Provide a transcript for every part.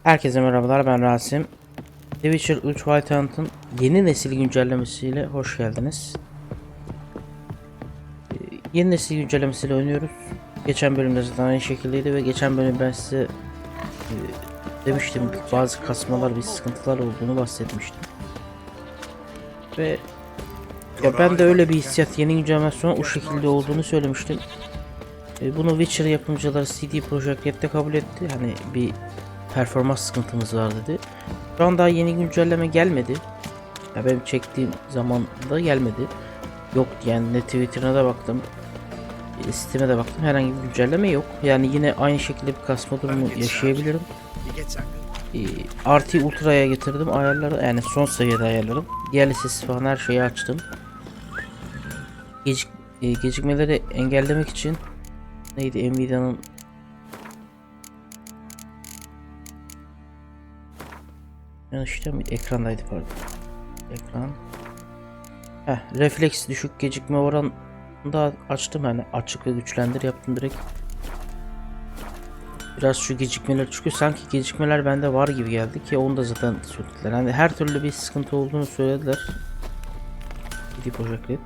Herkese merhabalar, ben Rasim. The Witcher 3 White Hunt'ın yeni nesil güncellemesiyle hoş geldiniz. Yeni nesil güncellemesiyle oynuyoruz. Geçen bölümde zaten aynı şekildeydi ve geçen bölüm ben size demiştim bazı kasmalar, bir sıkıntılar olduğunu bahsetmiştim. Ve ya ben de öyle bir hissiyat, yeni güncelleme sonra o şekilde olduğunu söylemiştim. Bunu Witcher yapımcıları CD Projekt Red'de kabul etti. Hani bir performans sıkıntımız var dedi. Şu an daha yeni güncelleme gelmedi. Ya benim çektiğim zamanda gelmedi. Yok yani, ne Twitter'ına da baktım, Steam'e de baktım, herhangi bir güncelleme yok. Yani yine aynı şekilde bir kasma durumu yaşayabilirim. RT Ultra'ya getirdim ayarları, yani son seviyede ayarlarım. Diğer sesi falan her şeyi açtım. Gecikmeleri engellemek için neydi, Nvidia'nın yanlışlıkla mı ekrandaydı, pardon. Ekran. Refleks düşük gecikme oranında açtım, yani açık ve güçlendir yaptım direkt. Biraz şu gecikmeler, çünkü sanki gecikmeler bende var gibi geldi ki onu da zaten söylediler. Yani her türlü bir sıkıntı olduğunu söylediler. CD Projekt Red.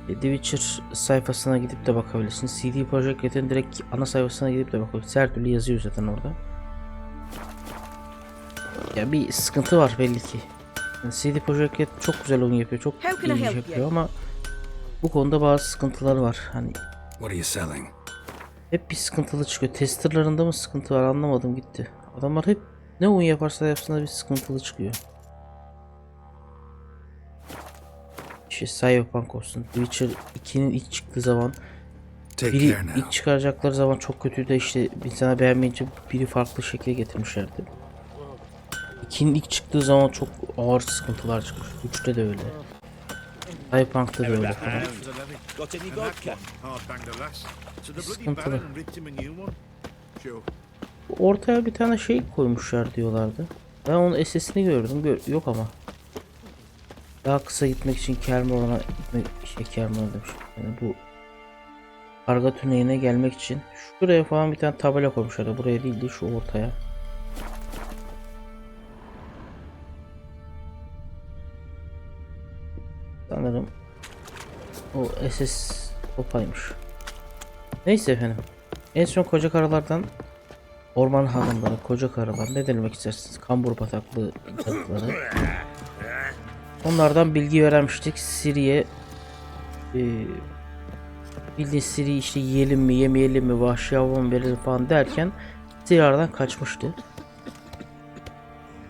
The Witcher sayfasına gidip de bakabilirsiniz. CD Projekt Red'in direkt ana sayfasına gidip de bakabilirsiniz. Her türlü yazıyor zaten orada. Ya bir sıkıntı var belli ki. Yani CD Projekt Red çok güzel oyun yapıyor, çok iyi yapıyor ama bu konuda bazı sıkıntıları var. Hani hep bir sıkıntılı çıkıyor. Testerlarında mı sıkıntı var, anlamadım gitti. Adamlar hep ne oyun yaparsa yapsınlar bir sıkıntılı çıkıyor. İşte Cyberpunk olsun, Witcher 2'nin ilk çıktığı zaman, biri ilk çıkaracakları zaman çok kötüydü, işte bir sana beğenmeyince biri farklı şekilde getirmişlerdi. 2'nin ilk çıktığı zaman çok ağır sıkıntılar çıkmış. 3'te de öyle. Cyberpunk'ta da öyle falan. Sıkıntılı. Ortaya bir tane şey koymuşlar diyorlardı. Ben onun SS'ini gördüm. Yok ama. Daha kısa gitmek için Kermoran'a gitmek, Kermoran demiş. Yani bu karga tüneyine gelmek için şuraya falan bir tane tabela koymuşlar. Buraya değil de şu ortaya. Sanırım o SS topaymış. Neyse efendim. En son koca karalardan, orman hanımları, koca karalar, ne demek istersiniz? Kambur bataklığı cadıları. Onlardan bilgi öğrenmiştik. Siri'ye bildiğin Siri işte yiyelim mi yemeyelim mi, vahşi avı mı verelim falan derken Siri aradan kaçmıştı.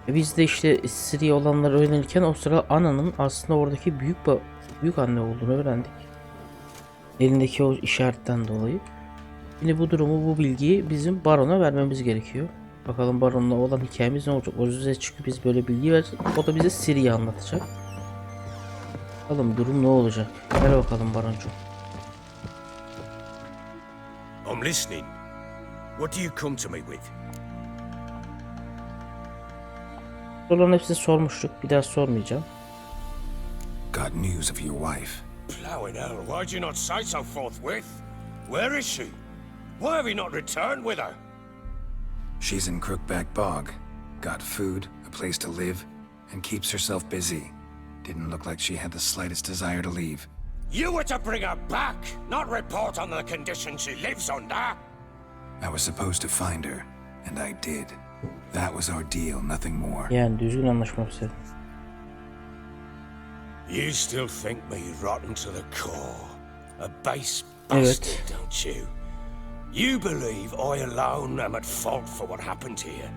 Biz de işte Siri olanları öğrenirken o sıra ananın aslında oradaki büyük anne olduğunu öğrendik. Elindeki o işaretten dolayı. Şimdi bu durumu, bu bilgiyi bizim barona vermemiz gerekiyor. Bakalım baronla olan hikayemiz ne olacak? O yüzden çünkü biz böyle bilgi verecek. O da bize Siri'yi anlatacak. Bakalım durum ne olacak? Gel bakalım baroncu. I'm listening. What do you come to me with? Soruların hepsini sormuştuk. Bir daha sormayacağım. Got news of your wife. Plowing hell, why'd you not say so forthwith? Where is she? Why have you not returned with her? She's in Crookback Bog. Got food, a place to live, and keeps herself busy. Didn't look like she had the slightest desire to leave. You were to bring her back, not report on the conditions she lives under. I was supposed to find her, and I did. That was our deal, nothing more. Yani düzgün anlaşmak istedim. You still think me rotten to the core. A base bastard, don't you? You believe I alone am at fault for what happened here.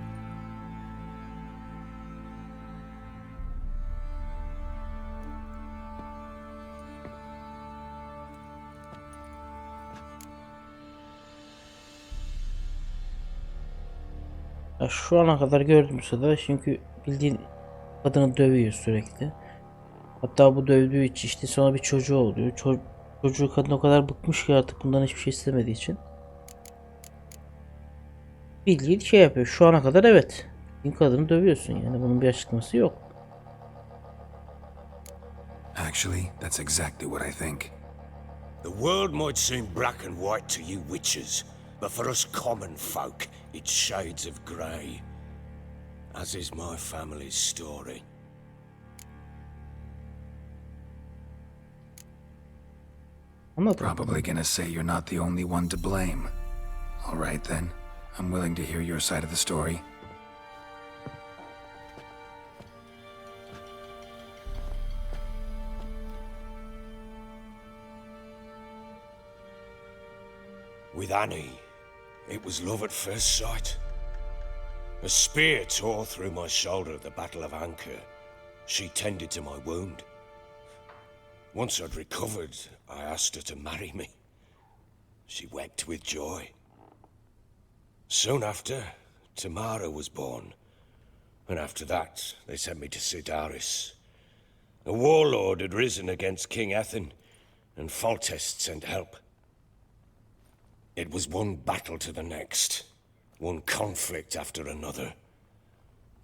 Ya şu ana kadar gördüğüm sırada, çünkü bildiğin kadını dövüyor sürekli. Hatta bu dövdüğü için işte sonra bir çocuğu oluyor. Çocuğu, kadın o kadar bıkmış ki artık bundan hiçbir şey istemediği için. Bildiğin şey yapıyor. Şu ana kadar evet. Bildiğin kadını dövüyorsun, yani bunun bir açıklaması yok. Actually, that's exactly what I think. The world might seem black and white to you witches, but for us common folk, it's shades of grey. as is my family's story. Anladım. Probably gonna say you're not the only one to blame. All right then. I'm willing to hear your side of the story. With Annie, it was love at first sight. A spear tore through my shoulder at the Battle of Anchor. She tended to my wound. Once I'd recovered, I asked her to marry me. She wept with joy. Soon after, Tamara was born. And after that, they sent me to Sidaris. A warlord had risen against King Ethan, and Foltest sent help. It was one battle to the next, one conflict after another.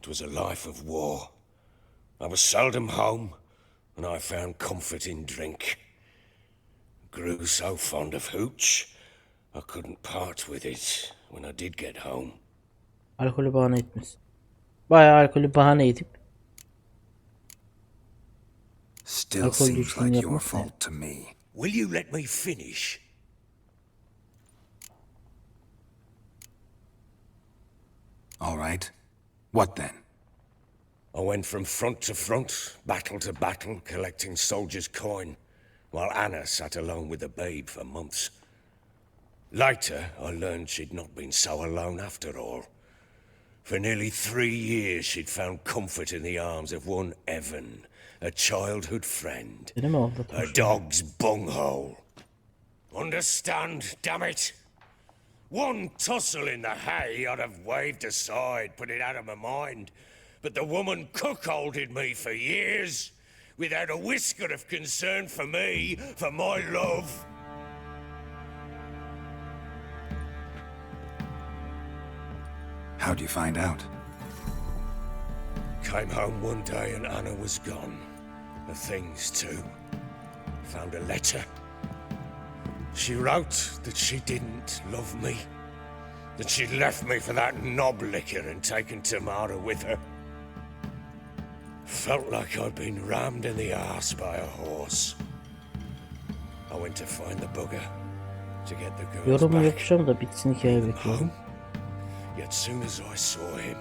It was a life of war. I was seldom home, and I found comfort in drink. Grew so fond of hooch, I couldn't part with it when I did get home. Alkolü bahane etmez. Bayağı alkolü bahane edip Still alkol seems düşkünlüğü like your yapmak ne? fault to me. Will you let me finish? All right. What then? I went from front to front, battle to battle, collecting soldiers' coin, while Anna sat alone with the babe for months. Later, I learned she'd not been so alone after all. For nearly 3 years, she'd found comfort in the arms of one Evan, a childhood friend. Beni mi A aldatmış? dog's bunghole. Understand, damn it? One tussle in the hay I'd have waved aside, put it out of my mind. But the woman cuckolded me for years, without a whisker of concern for me, for my love. How'd you find out? Came home one day and Anna was gone. The things too. Found a letter. She wrote that she didn't love me. That she'd left me for that knob licker and taken Tamara with her. Felt like I'd been rammed in the arse by a horse. I went to find the bugger, to get the girls Yorumu back. yapacağım da bitsin hikaye bekliyorum. Yet soon as I saw him,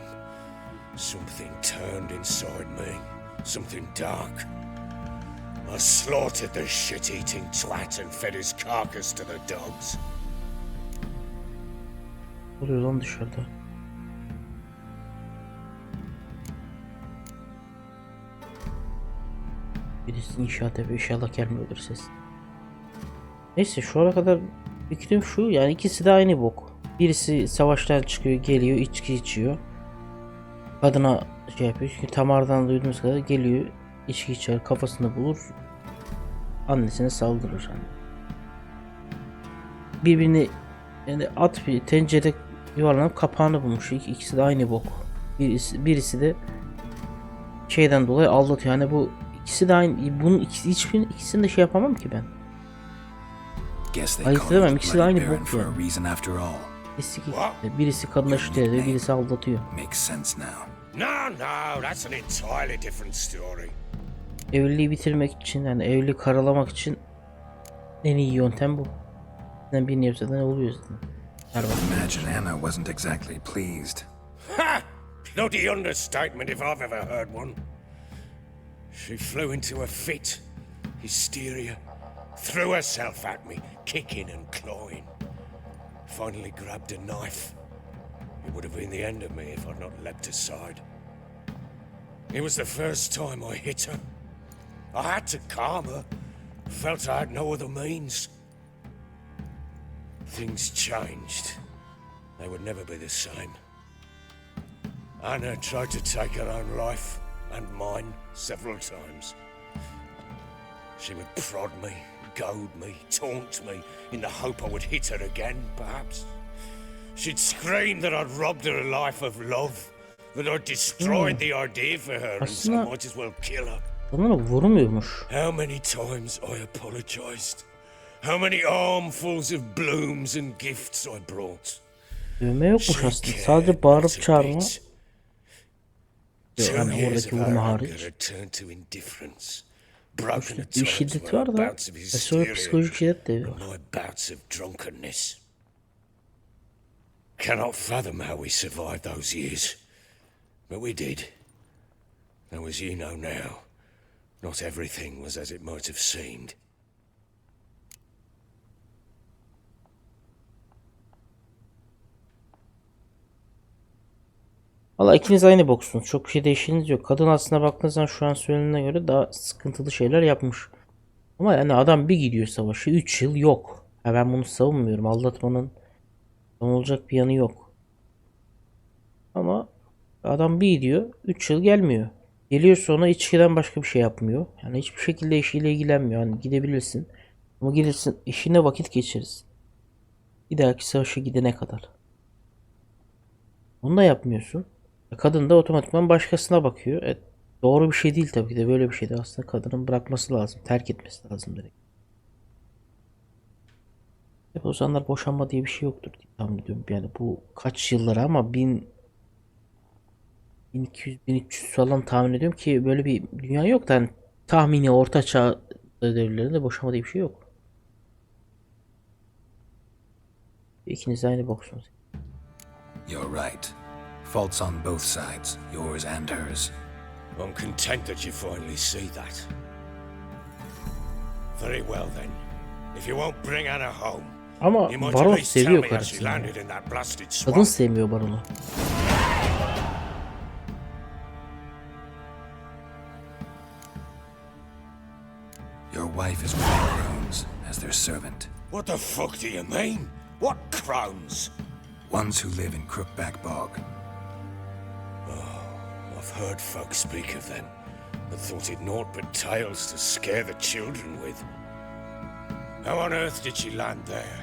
something turned inside me. Something dark. I slaughtered the shit-eating twat and fed his carcass to the dogs. Ne oluyor lan dışarıda? Birisi inşaat yapıyor. İnşallah gelmiyordur ses. Neyse şu ana kadar fikrim şu. Yani ikisi de aynı bok. Birisi savaştan çıkıyor, geliyor, içki içiyor. Kadına şey yapıyor. Çünkü Tamar'dan duyduğumuz kadar geliyor, içki içer, kafasını bulur. Annesine saldırır. Yani. Birbirini yani at bir tencerede yuvarlanıp kapağını bulmuş. İkisi de aynı bok. Birisi de şeyden dolayı aldatıyor. Yani bu ikisi de aynı. Bunun ikisini de şey yapamam ki ben. Ayırt edemem. İkisi de aynı bok yani. Birisi kadına şiddet ediyor, birisi aldatıyor. No, that's an entirely different story. Evliliği bitirmek için, yani evliliği karalamak için en iyi yöntem bu. Yani birini yapsa da ne oluyor zaten. Imagine Anna wasn't exactly pleased. Ha! Bloody understatement if I've ever heard one. She flew into a fit, hysteria, threw herself at me, kicking and clawing. Finally grabbed a knife. It would have been the end of me if I'd not leapt aside. It was the first time I hit her. I had to calm her. Felt I had no other means. Things changed. They would never be the same. Anna tried to take her own life, and mine, several times. She would prod me, goad me, taunt me, in the hope I would hit her again, perhaps. She'd scream that I'd robbed her life of love, that I'd destroyed the idea for her, and so I might as well kill her. Onlara vurmuyormuş. How many times I apologized. How many armfuls of blooms and gifts I brought. Dövme yokmuş aslında. Sadece bağırıp çağırma. Hani oradaki vurma hariç. Bir şiddet var da ve sonra psikolojik şiddet de var. Cannot fathom how we survived those years, but we did. Though as you know now, not everything was as it might have seemed. Valla ikiniz aynı boksunuz. Çok bir şey değiştiğiniz yok. Kadın aslına baktığınız zaman şu an söylediğine göre daha sıkıntılı şeyler yapmış. Ama yani adam bir gidiyor savaşı 3 yıl yok. Ya ben bunu savunmuyorum. Aldatmanın olacak bir yanı yok. Ama adam bir gidiyor 3 yıl gelmiyor. Geliyor sonra içkiden başka bir şey yapmıyor. Yani hiçbir şekilde işiyle ilgilenmiyor. Hani gidebilirsin. Ama gelirsin işine vakit geçirirsin. Bir dahaki savaşa gidene kadar. Onu da yapmıyorsun. Kadın da otomatikman başkasına bakıyor. Doğru bir şey değil tabii ki de, böyle bir şey de aslında kadının bırakması lazım. Terk etmesi lazım direkt. Hep o zamanlar boşanma diye bir şey yoktur diye tahmin ediyorum. Yani bu kaç yılları ama 1200-1300 falan tahmin ediyorum ki böyle bir dünya yok da, yani tahmini orta çağ devirlerinde boşanma diye bir şey yok. İkiniz de aynı boksunuz. You're right. Faults on both sides, yours and hers. I'm content that you finally see that. Very well then. If you won't bring Anna home, Ama you might at Baron least tell seviyor me how she karısını. landed in that blasted Kadın swamp. sevmiyor Baron'u. Your wife is with the crones as their servant. What the fuck do you mean? What crones? Ones who live in Crookback Bog. I've heard folk speak of them, but thought it naught but tales to scare the children with. How on earth did she land there?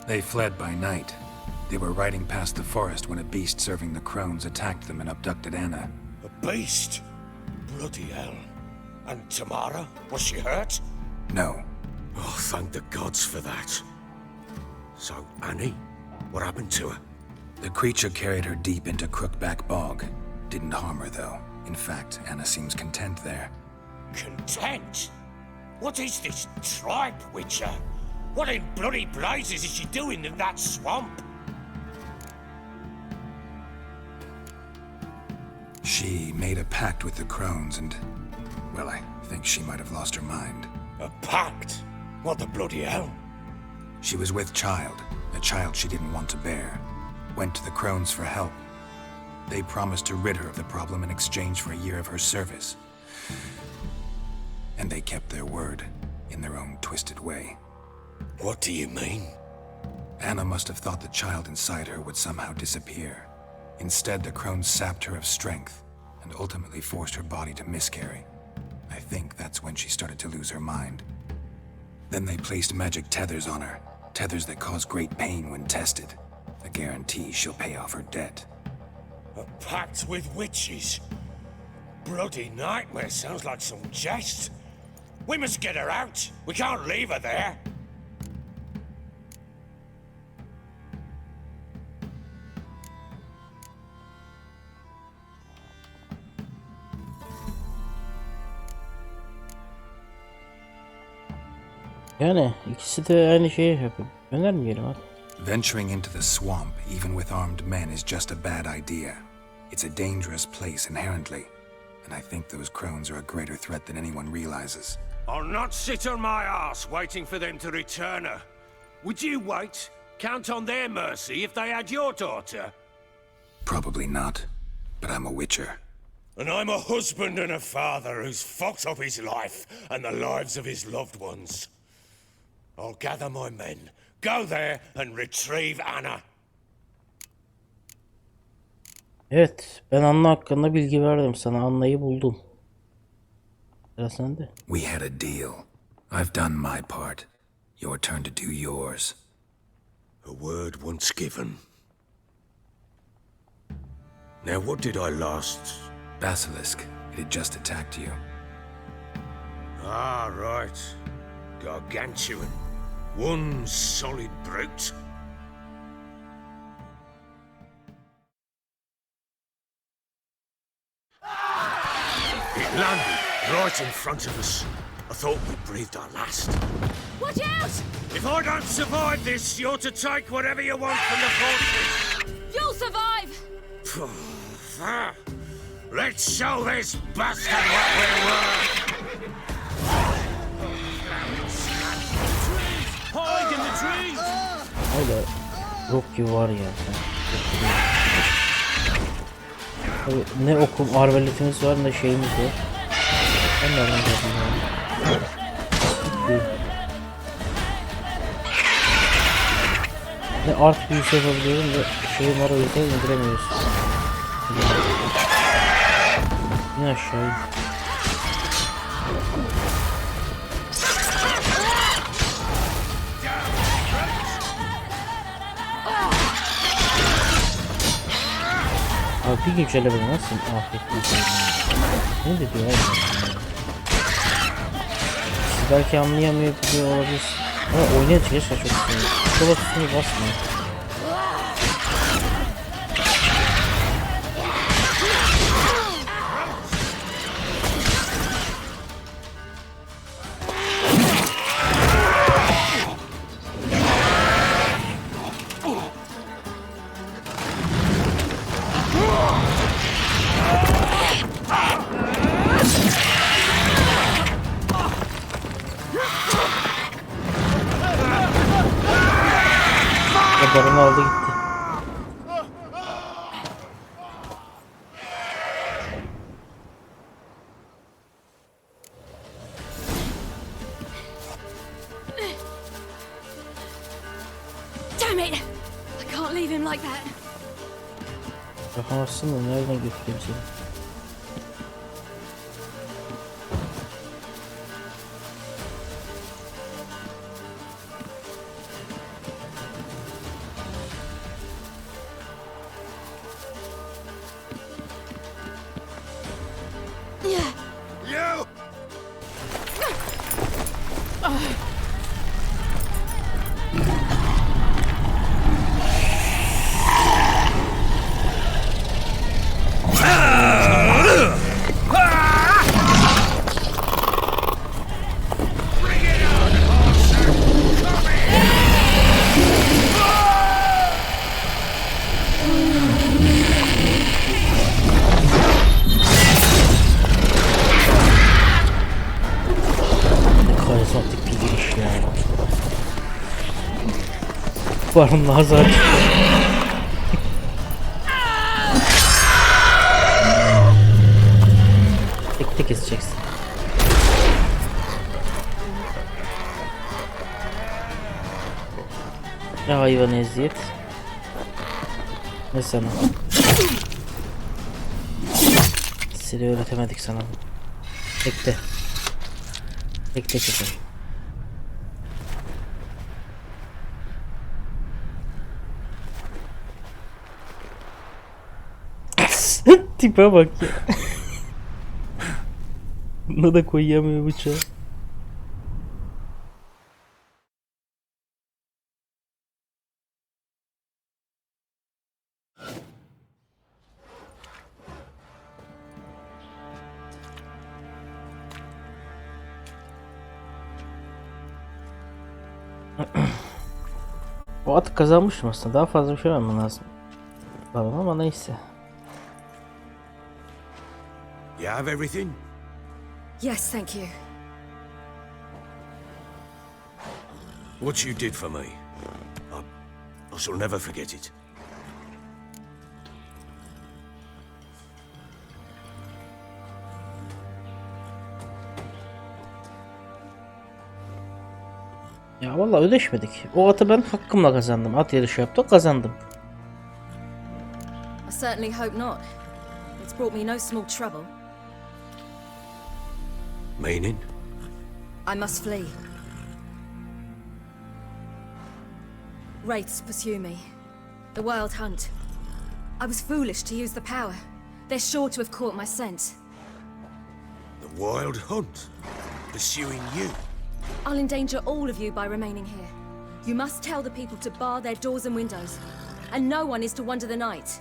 They fled by night. They were riding past the forest when a beast serving the crones attacked them and abducted Anna. A beast? Bloody hell. And Tamara? Was she hurt? No, Oh, thank the gods for that. So, Annie? What happened to her? the creature carried her deep into Crookback Bog. Didn't harm her, though. In fact, Anna seems content there. Content? What is this tribe, Witcher? What in bloody blazes is she doing in that swamp? She made a pact with the crones and, well, I think she might have lost her mind. A pact? What the bloody hell? She was with child, a child she didn't want to bear. Went to the crones for help. They promised to rid her of the problem in exchange for a year of her service. And they kept their word, in their own twisted way. What do you mean? Anna must have thought the child inside her would somehow disappear. Instead, the crones sapped her of strength and ultimately forced her body to miscarry. I think that's when she started to lose her mind. Then they placed magic tethers on her, tethers that cause great pain when tested. A guarantee she'll pay off her debt. A pact with witches? Bloody nightmare, sounds like some jest. We must get her out. We can't leave her there. Yani ikisi de aynı şeyi yapıyor. Önermeyelim hadi. Venturing into the swamp, even with armed men, is just a bad idea. It's a dangerous place inherently, and I think those crones are a greater threat than anyone realizes. I'll not sit on my ass waiting for them to return her. Would you wait? Count on their mercy if they had your daughter? Probably not, but I'm a witcher. And I'm a husband and a father who's fucked up his life and the lives of his loved ones. I'll gather my men, go there and retrieve Anna. Evet, ben Anna hakkında bilgi verdim sana. Anna'yı buldum. Sıra sende. We had a deal. I've done my part. Your turn to do yours. A word once given. Now what did I last... Basilisk, it had just attacked you. Ah, right. Gargantuan. One solid brute. landed right in front of us. I thought we breathed our last. Watch out! If I don't survive this, you're to take whatever you want from the fortress. You'll survive! Let's show this bastard what we're worth. Hide in the trees! Hala yok gibi var ya. Tabii ne okum arbaletimiz var ne şeyimiz var. Ben nereden geldim ya? Ne art büyüsü yapabiliyorum da şeyim var o yüzden indiremiyoruz. Yine aşağıya. Abi bir güncelleme nasıl afiyet ne de diyor abi? Siz belki anlayamıyor olabilir. Ama oynayacak yaşa çok seviyorum. Sola tutunu basmıyor. Kadarını aldı gitti. Damn it! I can't leave him like that. Bakamazsın da nereden götüreyim seni? You! Karizmatik bir giriş ya. Varım nazar çıktı. Tek tek keseceksin. Ne hayvan eziyet. Ne sana. Seni öğretemedik sana. Bekle. Bekle kızım. Tipe bak ya. Buna da koyamıyor bıçağı. O atı kazanmıştım aslında. Daha fazla bir şey vermem lazım. Ama neyse. You have everything? Yes, thank you. What you did for me, I shall never forget it. Ya vallahi ödeşmedik. O atı ben hakkımla kazandım. At yarışı yaptık, kazandım. I certainly hope not. It's brought me no small trouble. Meaning? I must flee. Wraiths pursue me. The wild hunt. I was foolish to use the power. They're sure to have caught my scent. The wild hunt? Pursuing you? I'll endanger all of you by remaining here. You must tell the people to bar their doors and windows. And no one is to wander the night.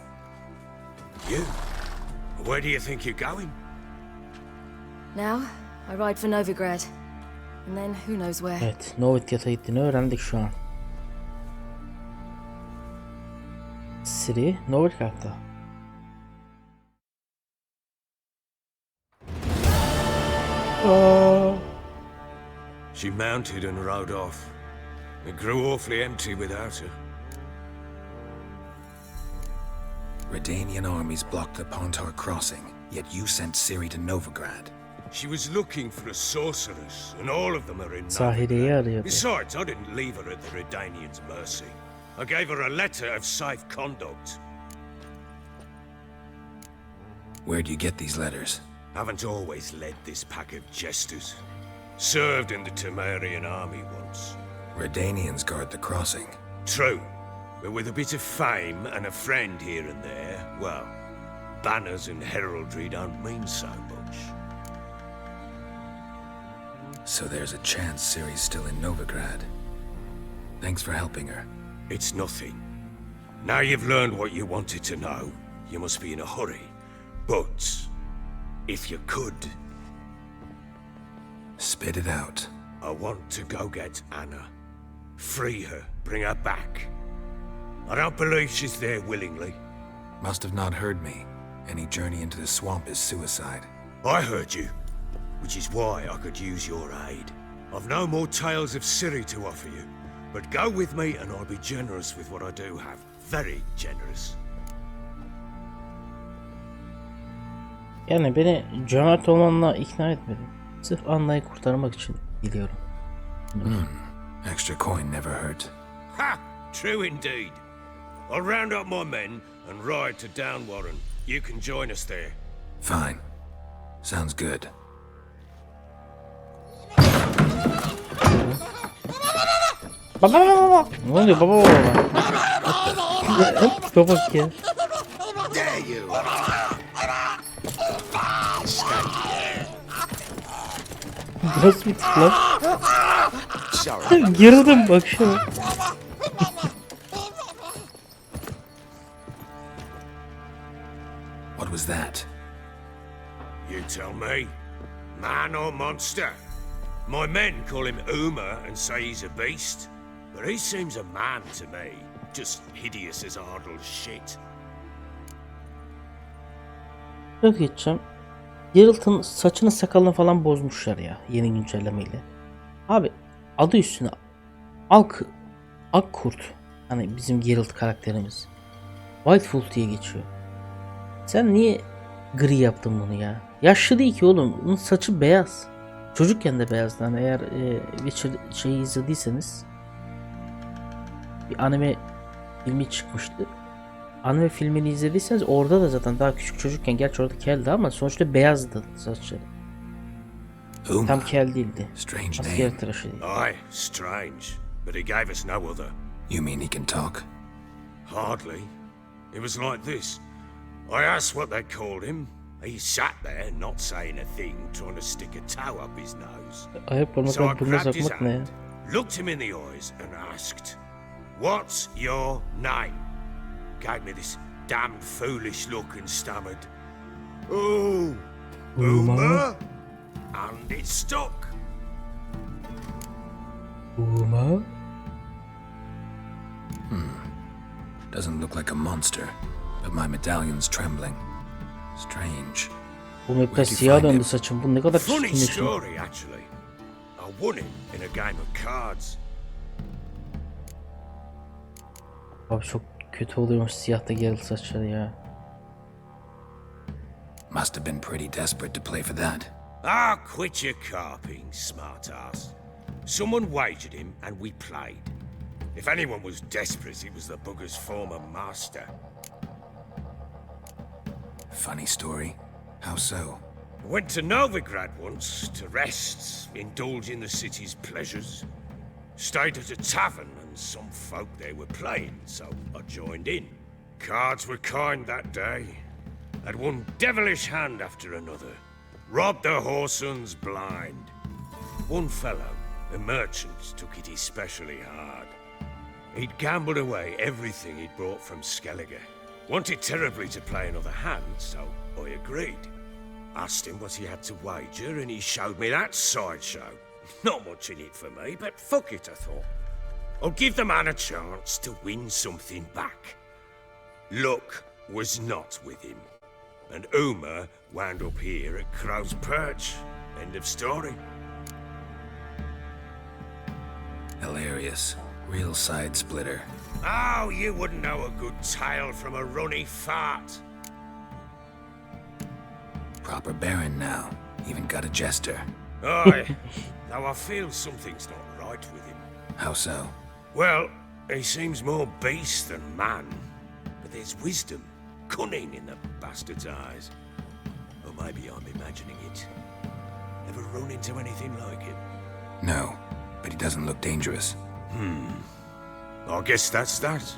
You? Where do you think you're going? Now, I ride for Novigrad. And then who knows where. Evet, Novigrads'a gittiğini öğrendik şu an. Siri Novigrad'da. She mounted and rode off. It grew awfully empty without her. Redanian armies blocked the Pontar crossing, yet you sent Ciri to Novigrad. She was looking for a sorceress, and all of them are in Sahire'yi Novigrad. arıyordu. Besides, I didn't leave her at the Redanians' mercy. I gave her a letter of safe conduct. Where'd you get these letters? Haven't always led this pack of jesters. Served in the Temerian army once. Redanians guard the crossing. True, but with a bit of fame and a friend here and there, well, banners and heraldry don't mean so much. So there's a chance Ciri's still in Novigrad. Thanks for helping her. It's nothing. Now you've learned what you wanted to know, you must be in a hurry. But, if you could, Spit it out. I want to go get Anna. Free her, bring her back. I don't believe she's there willingly. Must have not heard me. Any journey into the swamp is suicide. I heard you, which is why I could use your aid. I've no more tales of Ciri to offer you, but go with me and I'll be generous with what I do have. Very generous. Yani beni cömert olmanla ikna etmedin. Sırf Anna'yı kurtarmak için gidiyorum. Extra coin never hurt. Ha! True indeed. I'll round up my men and ride to Downwarren. You can join us there. Fine. Sounds good. Baba. Ne oluyor baba? Baba bak ya. There you are. Nasıl bir tip lan? Gerildim bak şuna. What was that? You tell me. Man or monster? My men call him Uma and say he's a beast, but he seems a man to me. Just hideous as Ardle's shit. Yok geçeceğim. Geralt'ın saçını sakalını falan bozmuşlar ya yeni güncellemeyle. Abi adı üstüne Ak Kurt. Hani bizim Geralt karakterimiz. Whitefoot diye geçiyor. Sen niye gri yaptın bunu ya? Yaşlı değil ki oğlum. Onun saçı beyaz. Çocukken de beyazdı. Hani eğer Witcher şeyi izlediyseniz bir anime filmi çıkmıştı. Anime filmini izlediyseniz orada da zaten daha küçük çocukken, gerçi orada keldi ama sonuçta beyazdı saçları. Tam kel değildi. Strange Asker name. tıraşı değil. Aye, strange, but he gave us no other. You mean he can talk? Hardly. It was like this. I asked what they called him. He sat there, not saying a thing, trying to stick a toe up his nose. Ayak So I parmakla burnuna grabbed his sokmak ne ya? hand, looked him in the eyes, and asked, "What's your name?" Gave me this damned foolish look and stammered, "Oh, Uma," and it stuck. Uma? Doesn't look like a monster, but my medallion's trembling. Strange. Bu map'te Where'd you siyah find döndü him? saçım. Bu ne kadar Funny çirkinleşti. story, actually. I won him in a game of cards. Abi çok kötü oluyormuş siyahta Geralt saçları ya. Must have been pretty desperate to play for that. Ah, quit your carping, smartass. Someone wagered him and we played. If anyone was desperate, it was the bugger's former master. Funny story. How so? I went to Novigrad once to rest, indulge in the city's pleasures. Stayed at a tavern and some folk there were playing, so I joined in. Cards were kind that day. Had one devilish hand after another. Robbed the whoresun's blind. One fellow, a merchant, took it especially hard. He'd gambled away everything he'd brought from Skellige. Wanted terribly to play another hand, so I agreed. Asked him what he had to wager, and he showed me that sideshow. Not much in it for me, but fuck it, I thought. I'll give the man a chance to win something back. Luck was not with him, and Uma wound up here at Crow's Perch. End of story. Hilarious. Real side splitter. Oh, you wouldn't know a good tale from a runny fart. Proper baron now. Even got a jester. Aye, though I feel something's not right with him. How so? Well, he seems more beast than man, but there's wisdom, cunning in the bastard's eyes. Or maybe I'm imagining it. Ever run into anything like him? No, but he doesn't look dangerous. I guess that's that.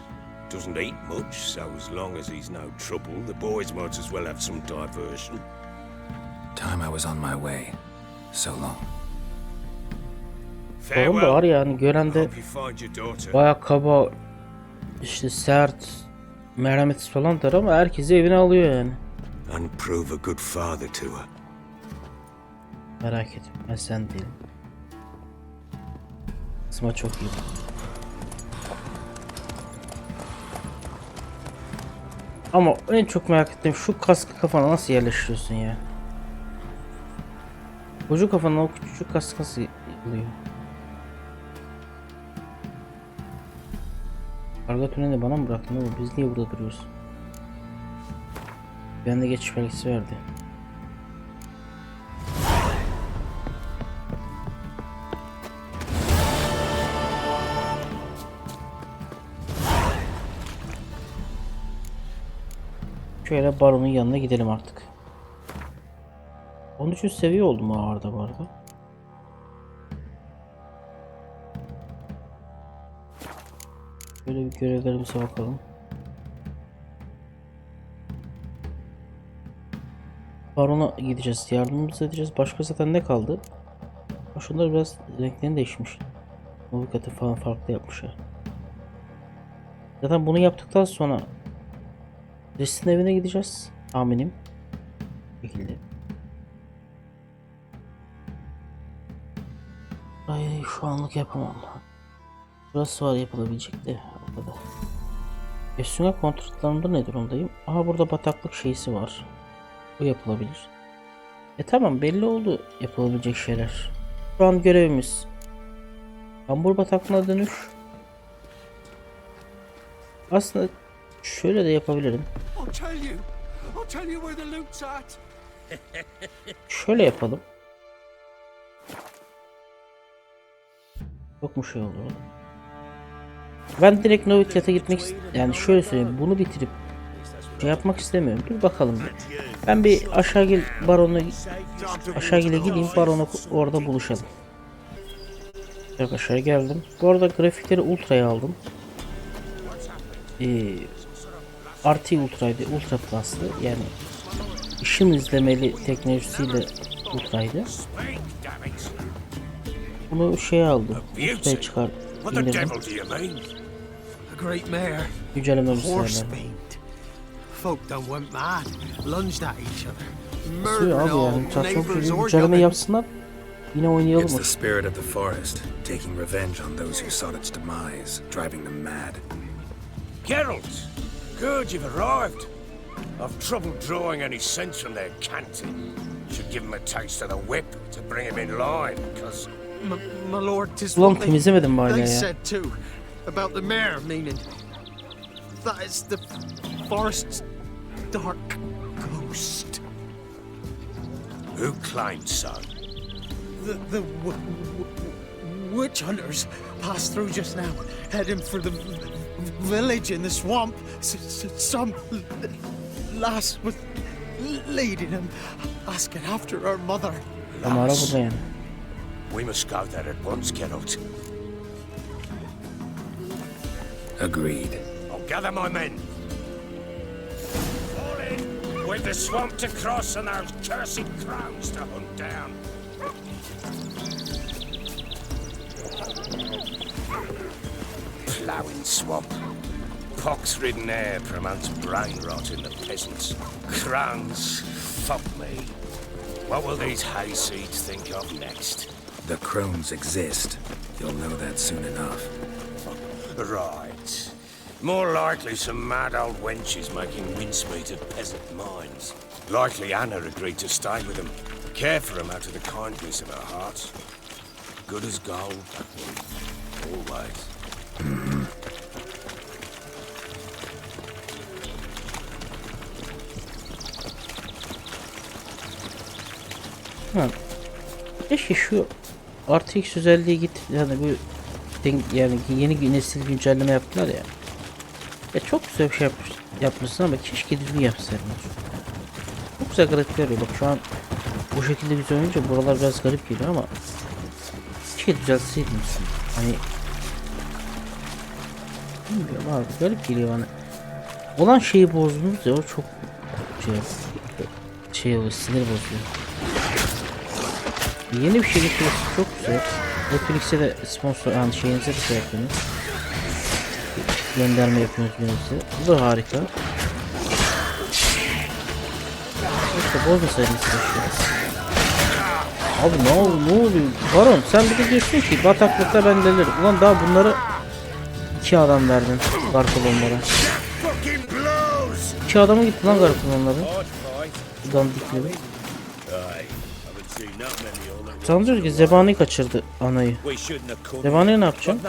Doesn't eat much, so as long as he's no trouble, the boys might as well have some diversion. Time I was on my way. So long. Sorun da var yani, gören de Hope you find your daughter. baya kaba, işte sert, merhametsiz falan der ama herkesi evine alıyor yani. And prove a good father to her. Merak etme, ben sen değilim. Kısma çok iyi. Ama en çok merak ettiğim şu kaskı kafana nasıl yerleştiriyorsun ya? Koca kafana o küçük kask nasıl oluyor? Karga tüneli bana mı bıraktın oğlum? Biz niye burada duruyoruz? Ben de geçiş belgesi verdi. Şöyle baronun yanına gidelim artık. 13. seviye oldu mu ağırda bu arada? Böyle bir görevlerimize bakalım. Barona gideceğiz, yardımımızı edeceğiz. Başka zaten ne kaldı? Şunlar biraz renklerini değişmiş. Navigatör falan farklı yapmışlar. Zaten bunu yaptıktan sonra Reis'in evine gideceğiz. Tahminim. Bu şekilde. Ay şu anlık yapamam. Burası var yapılabilecek de o kadar. Üstüne kontratlarımda ne durumdayım? Aha burada bataklık şeysi var. Bu yapılabilir. Tamam, belli oldu yapılabilecek şeyler. Şu an görevimiz Hambur bataklığına dönüş. Aslında şöyle de yapabilirim. Şöyle yapalım. Çok mu şey oldu? Ben direkt Novitlet'e gitmek yani şöyle söyleyeyim, bunu bitirip şey yapmak istemiyorum. Dur bakalım. Ben bir aşağı baronu gideyim, baronu orada buluşalım. Yok, aşağı geldim. Bu arada grafikleri ultra'ya aldım. RT ultra'ydı, ultra plus'tı. Yani ışın izlemeli teknolojisiyle ultra'ydı. Bunu şeye aldım. Ultra'ya çıkar indirdim. Güncellememiz sağladım. Nasıl abi yani? Çarşamba güncelleme yapsınlar. Yine oynayalım. It's the spirit of the forest, taking revenge on those who sought its demise, driving them mad. Geralt, good you've arrived. I've trouble drawing any sense from their canting. Should give him a taste of the whip to bring him in line, because... My lord, 'tis Ulan what temizlemedim mi hala they ya? said too, about the mare, meaning that is the forest's dark ghost. Who claimed so? The witch hunters passed through just now, heading for the village in the swamp. Some lass was leading them, asking after her mother. Ama burada yani. We must go there at once, Geralt. Agreed. I'll gather my men. Fall in! We've the swamp to cross and those cursed crows to hunt down. Ploughing swamp. Pox-ridden air promotes brain rot in the peasants. Crones, fuck me. What will these hayseeds think of next? The crones exist. You'll know that soon enough. Right. More likely some mad old wenches making mincemeat of peasant minds. Likely Anna agreed to stay with them, care for them out of the kindness of her heart. Good as gold. Always. Ha. Keşke şu RTX özelliği git yani bu yani yeni nesil güncelleme yaptılar ya. Ya çok güzel bir şey yapmışsın ama keşke düzgün yapsaydın. Çok güzel grafikler veriyor. Bak şu an bu şekilde güzel oynayınca buralar biraz garip geliyor ama keşke düzeltseydin. Hani bilmiyorum abi, garip geliyor bana. Olan şeyi bozdunuz ya, o çok şey oluyor, sinir bozuyor. Yeni bir şey getiriyorsun, çok güzel. Netflix'e de sponsor, yani şeyinize de şey yapıyorsunuz. Gönderme yapıyorsunuz birinize. Bu da harika. İşte bozmasaydınız keşke. Abi ne oluyor? Baron sen bir de diyorsun ki bataklıkta ben delirim. Ulan daha bunları 2 adam verdin garkolonlara. 2 adamı gitti lan garkolonlara. Buradan dikleri. Sanıyoruz ki Zebani kaçırdı anayı. Zebani'ye ne yapacağım?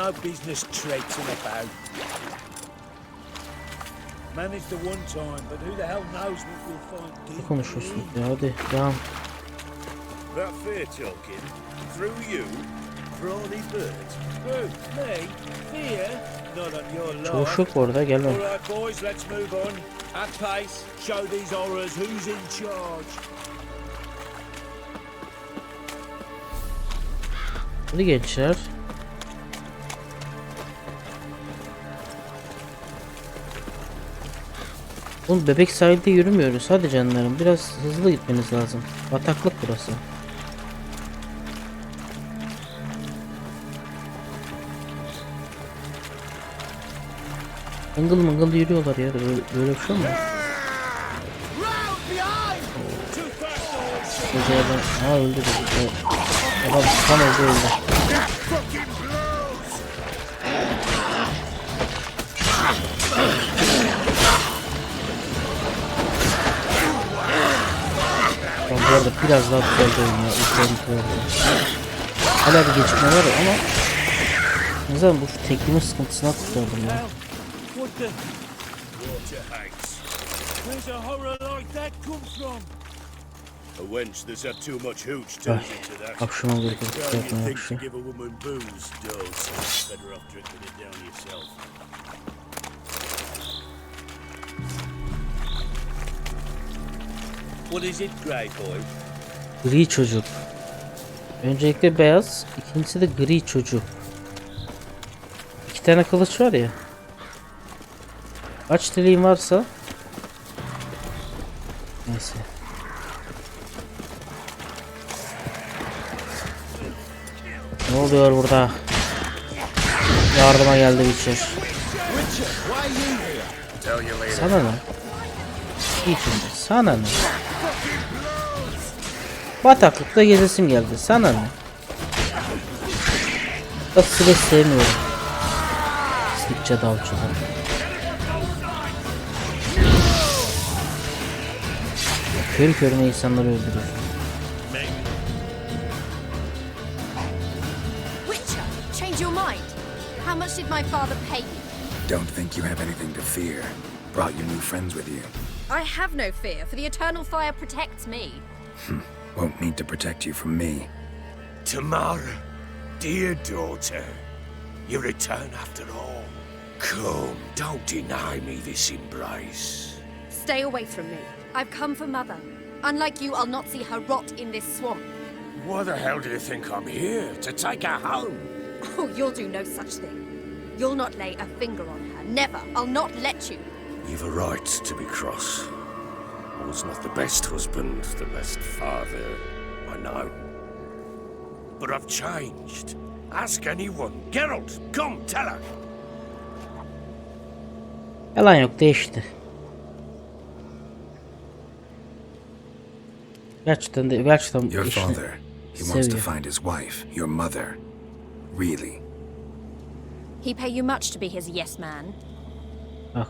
Ne konuşuyorsun ya, hadi devam. Çoğuş yok orada, gelme. Hadi gençler. Oğlum bebek sahilde yürümüyoruz. Hadi canlarım, biraz hızlı gitmeniz lazım. Bataklık burası. Mıngıl mıngıl yürüyorlar ya. Böyle bir şey mi? Adam, öldü. Adam tam öldü. Bu arada biraz daha güzel oynuyor. Hala bir gecikme var ama ne zaman bu teklime sıkıntısına kurtardım ya. Akşama göre yapmaya akşam. What is it, grey boy? Gri çocuk. Öncelikle beyaz, ikincisi de gri çocuk. 2 tane kılıç var ya. Aç dileğin varsa. Neyse. Ne oluyor burada? Yardıma geldi Witcher. Sana ne? İçinde. Sana ne? Bataklıkta gezesim geldi. Sana ne? Asıl sevmiyorum. Sıkça davçılar. Körü körüne insanları öldürüyor. Witcher, change your mind. How much did my father pay you? Don't think you have anything to fear. Brought your new friends with you. I have no fear, for the eternal fire protects me. Won't need to protect you from me. Tamara, dear daughter, you return after all. Come, don't deny me this embrace. Stay away from me. I've come for Mother. Unlike you, I'll not see her rot in this swamp. Why the hell do you think I'm here? To take her home? Oh, you'll do no such thing. You'll not lay a finger on her. Never. I'll not let you. You've a right to be cross. I was not the best husband, the best father, I know. But I've changed. Ask anyone. Geralt, come, tell her. Yalan yok, değişti. Gerçekten Your eşini father, he wants to seviyor. find his wife, your mother. Really? He pay you much to be his yes man? Bak.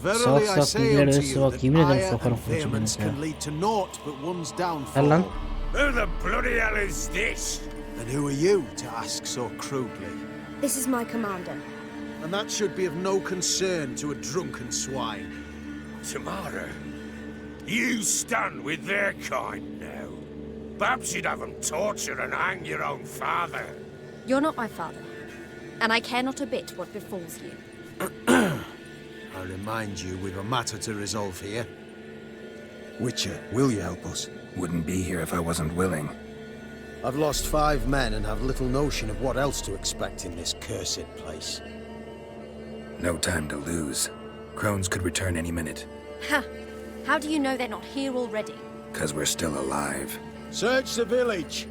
Verily Salak I salak say bilgiler unto verirse you bak that yemin ederim ire sokarım and kılıcı vehemence ya. can lead to naught but one's Gel downfall. lan. Who the bloody hell is this? And who are you to ask so crudely? This is my commander. And that should be of no concern to a drunken swine. Tamara, you stand with their kind now. Perhaps you'd have them torture and hang your own father. You're not my father, and I care not a bit what befalls you. I remind you we've a matter to resolve here. Witcher, will you help us? Wouldn't be here if I wasn't willing. I've lost 5 men and have little notion of what else to expect in this cursed place. No time to lose. Crones could return any minute, Ha! How do you know they're not here already? 'cause we're still alive. Search the village.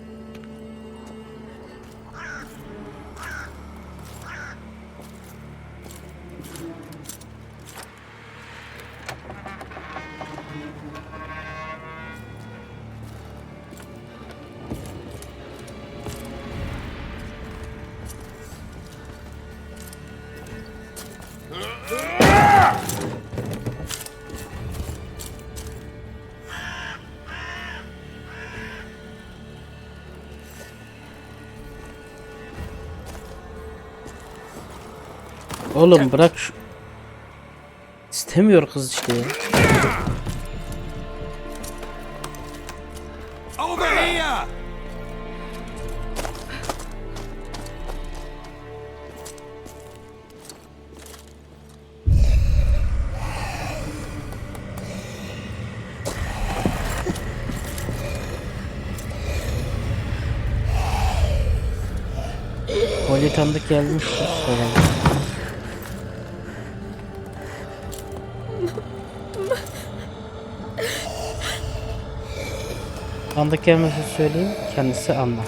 Oğlum bırak şu... İstemiyor kız işte ya. Over here! Kolye tanıdık gelmiştir herhalde. Tanıdık gelmesi söyleyeyim, kendisi anlar.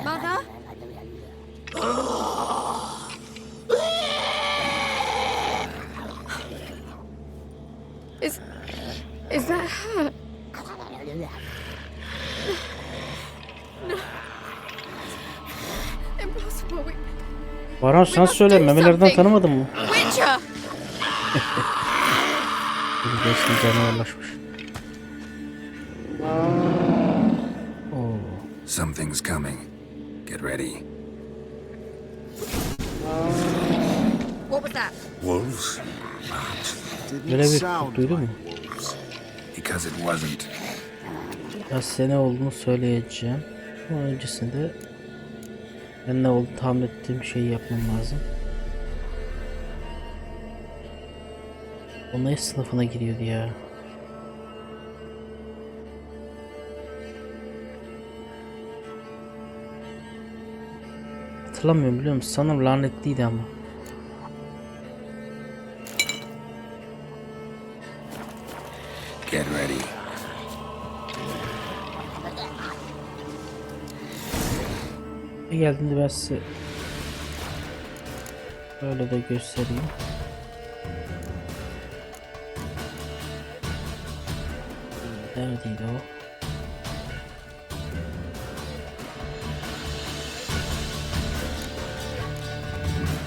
Mother? Is that her? No. Impossible. Baran sen söyle, memelerden tanımadın mı? Witcher! Bir geçti canavarlaşmış. Oo. Something's coming. Get ready. What was that? Wolves? Böyle bir duydun mu? Because it wasn't. Ya size ne olduğunu söyleyeceğim. Ama öncesinde ben ne olduğunu tahmin ettiğim şeyi yapmam lazım. O ne sınıfına giriyordu ya? Hatırlamıyorum, biliyor musun? Sanırım lanetliydi ama. Get ready. Geldiğinde ben size böyle de göstereyim. Neredeydi o?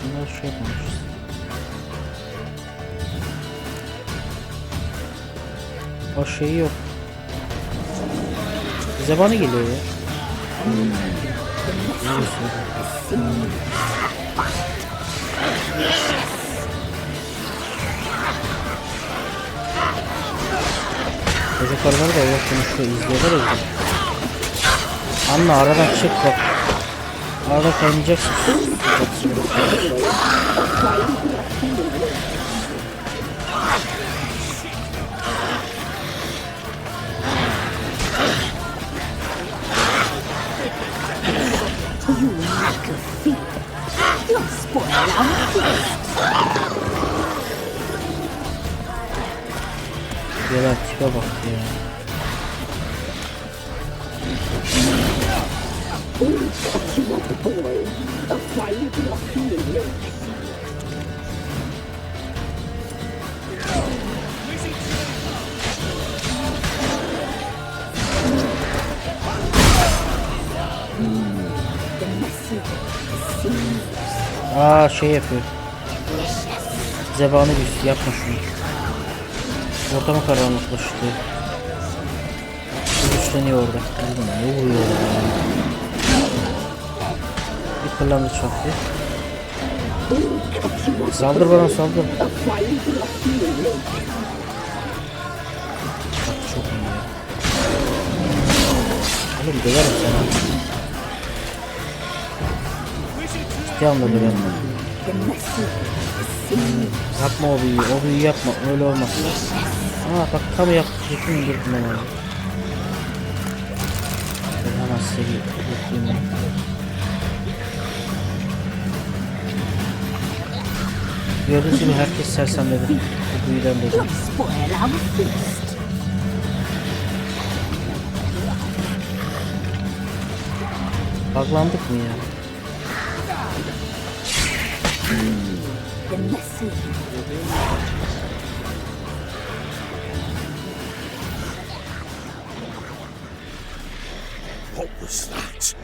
Bunlar şey yapmamışız. O şey yok. Bize bana geliyor ya. Çocuklar var da Allah konuşuyor, izliyorlar ya. Anne aradan çık bak. Arada kaynayacaksın. Gelen tipe bak ya. Aa şey yapıyor. Zebani büyüsü yapma şunu. Ortamı karanlıklaştı. Güçleniyor orada. Ne vuruyor ya? Bir kırlangıç vakti. Saldır bana saldır. Bak, çok iyi ya. Oğlum döverim sana. Ciddi anlamda döverim. Yapma o büyüyü yapma, öyle olmaz. Aa bak tam yapacaktım indirdim ben onu. Ben hemen seri yapayım. Gördüğünüz gibi herkes sersemledi. Bu büyüden dolayı. Buglandık mı ya? What was that?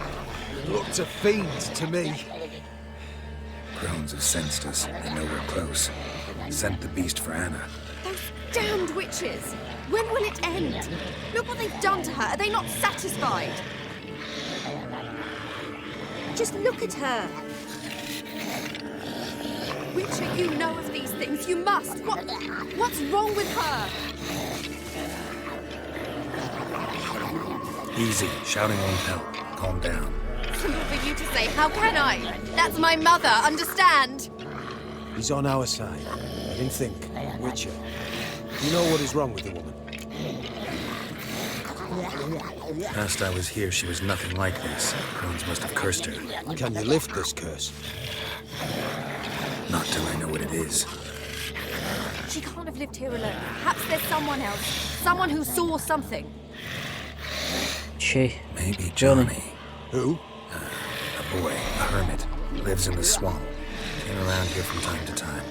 Looked a fiend to me. Crones have sensed us. They know we're close. Sent the beast for Anna. Those damned witches! When will it end? Look what they've done to her. Are they not satisfied? Just look at her. Witcher, you know of these things. You must. What's wrong with her? Easy. Shouting won't help. Calm down. Simple for you to say. How can I? That's my mother. Understand? He's on our side. Let him think. Witcher. You know what is wrong with the woman? Last I was here, she was nothing like this. Crones must have cursed her. Can you lift this curse? Not till I know what it is. She can't have lived here alone. Perhaps there's someone else. Someone who saw something. Maybe Johnny. Who? A boy, a hermit. Lives in the swamp. Came around here from time to time.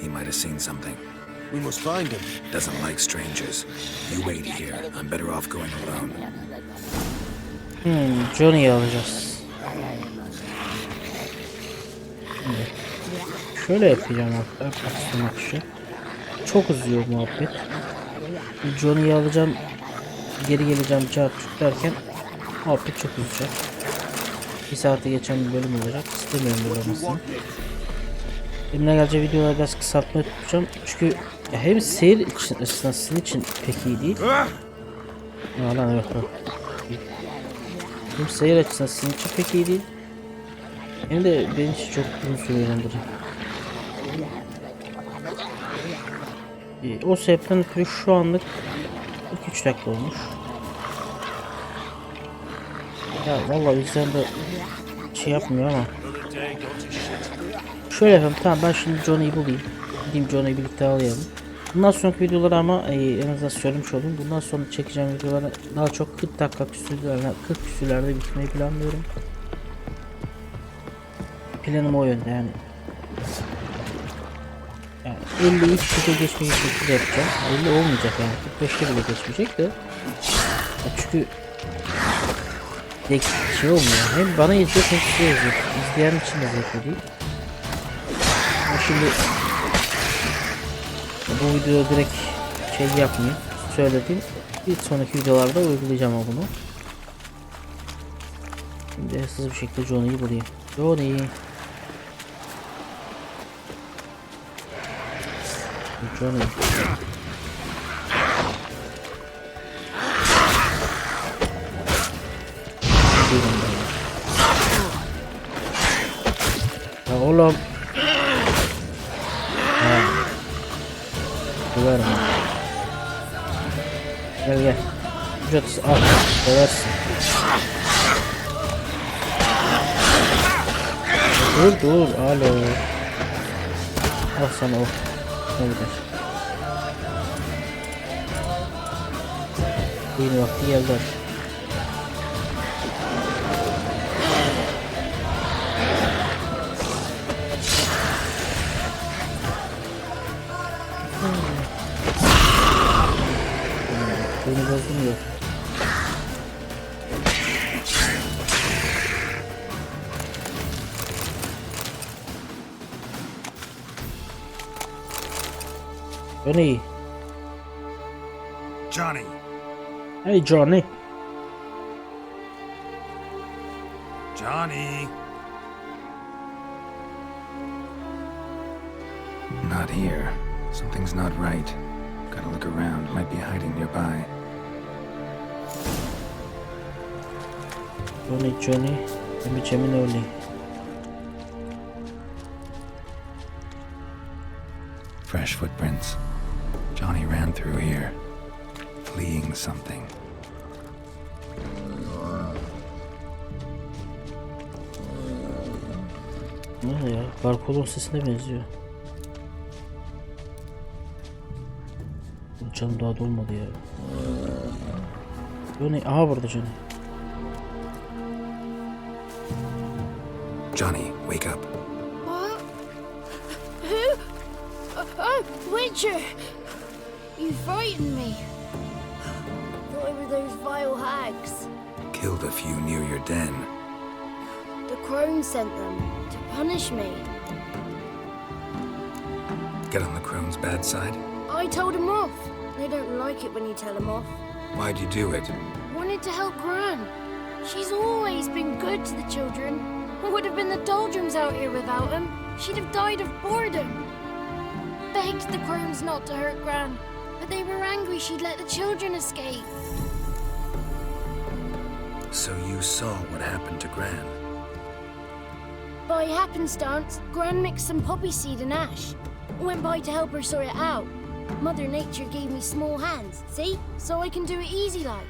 He might have seen something. We must find him. Doesn't like strangers. You wait here. I'm better off going alone. Johnny'yi alacağız. Şöyle yapacağım aksiyon akışı. Çok uzuyor muhabbet. Johnny'yi alacağım. Geri geleceğim çarpık derken muhabbet çok uzayacak. Bir saate geçen bir bölüm olacak. İstemiyorum böyle olmasını. Elimden gelecek videoları biraz kısaltmaya tutacağım. Çünkü hem seyir için aslında sizin için pek iyi değil. Lan evet. Hem seyir açısından sizin için pek iyi değil. Hem de benim için çok uzun süre eğlendirici. O sebepten ötürü şu anlık 43 dakika olmuş. Ya vallahi yüzden de şey yapmıyor ama. Şöyle yapalım, tamam ben şimdi Johnny'yi bulayım. Gideyim Johnny'yi birlikte alayalım. Bundan sonraki videoları ama en azından söylemiş olayım. Bundan sonra çekeceğim videoları daha çok 40 dakika küsürlerde, 40 küsürlerde bitirmeyi planlıyorum. Planım o yönde yani. 50'yi hiç şekilde geçmeyecek şekilde yapacağım. 50 olmayacak yani. 45'te bile geçmeyecek de. Çünkü şey olmuyor. Hem bana izliyor hem size izliyor. İzleyen için de zevkli değil. Şimdi bu videoda direkt şey yapmayayım. Söylediğim bir sonraki videolarda uygulayacağım bunu. Şimdi hızlı bir şekilde Johnny'yi bulayım. Johnny. Ya oğlum. Döverim. Gel. Ücretsiz al. Döversin. Dur. Alo. Al sana o. Ne gider. Yeni vakti geldi artık. Beni bozdum ya. Beni. Johnny! Hey Johnny. Johnny! Not here. Something's not right. Gotta look around. Might be hiding nearby. Johnny. Cem'in oğlu. Fresh footprints. Johnny ran through here, fleeing something. Ne ya? Barkolon sesine benziyor. Canım daha dolmadı ya. Johnny, aha burada Johnny. Johnny, wake up. What? Who? Oh, Witcher! You frightened me. Thought it were those vile hags. Killed a few near your den. The crone sent them to punish me. Get on the crone's bad side? I told them off. They don't like it when you tell them off. Why'd you do it? Wanted to help Gran. She's always been good to the children. Would have been the doldrums out here without him. She'd have died of boredom. Begged the crones not to hurt Gran, but they were angry she'd let the children escape. So you saw what happened to Gran? By happenstance, Gran mixed some poppy seed and ash. Went by to help her sort it out. Mother Nature gave me small hands, see? So I can do it easy like.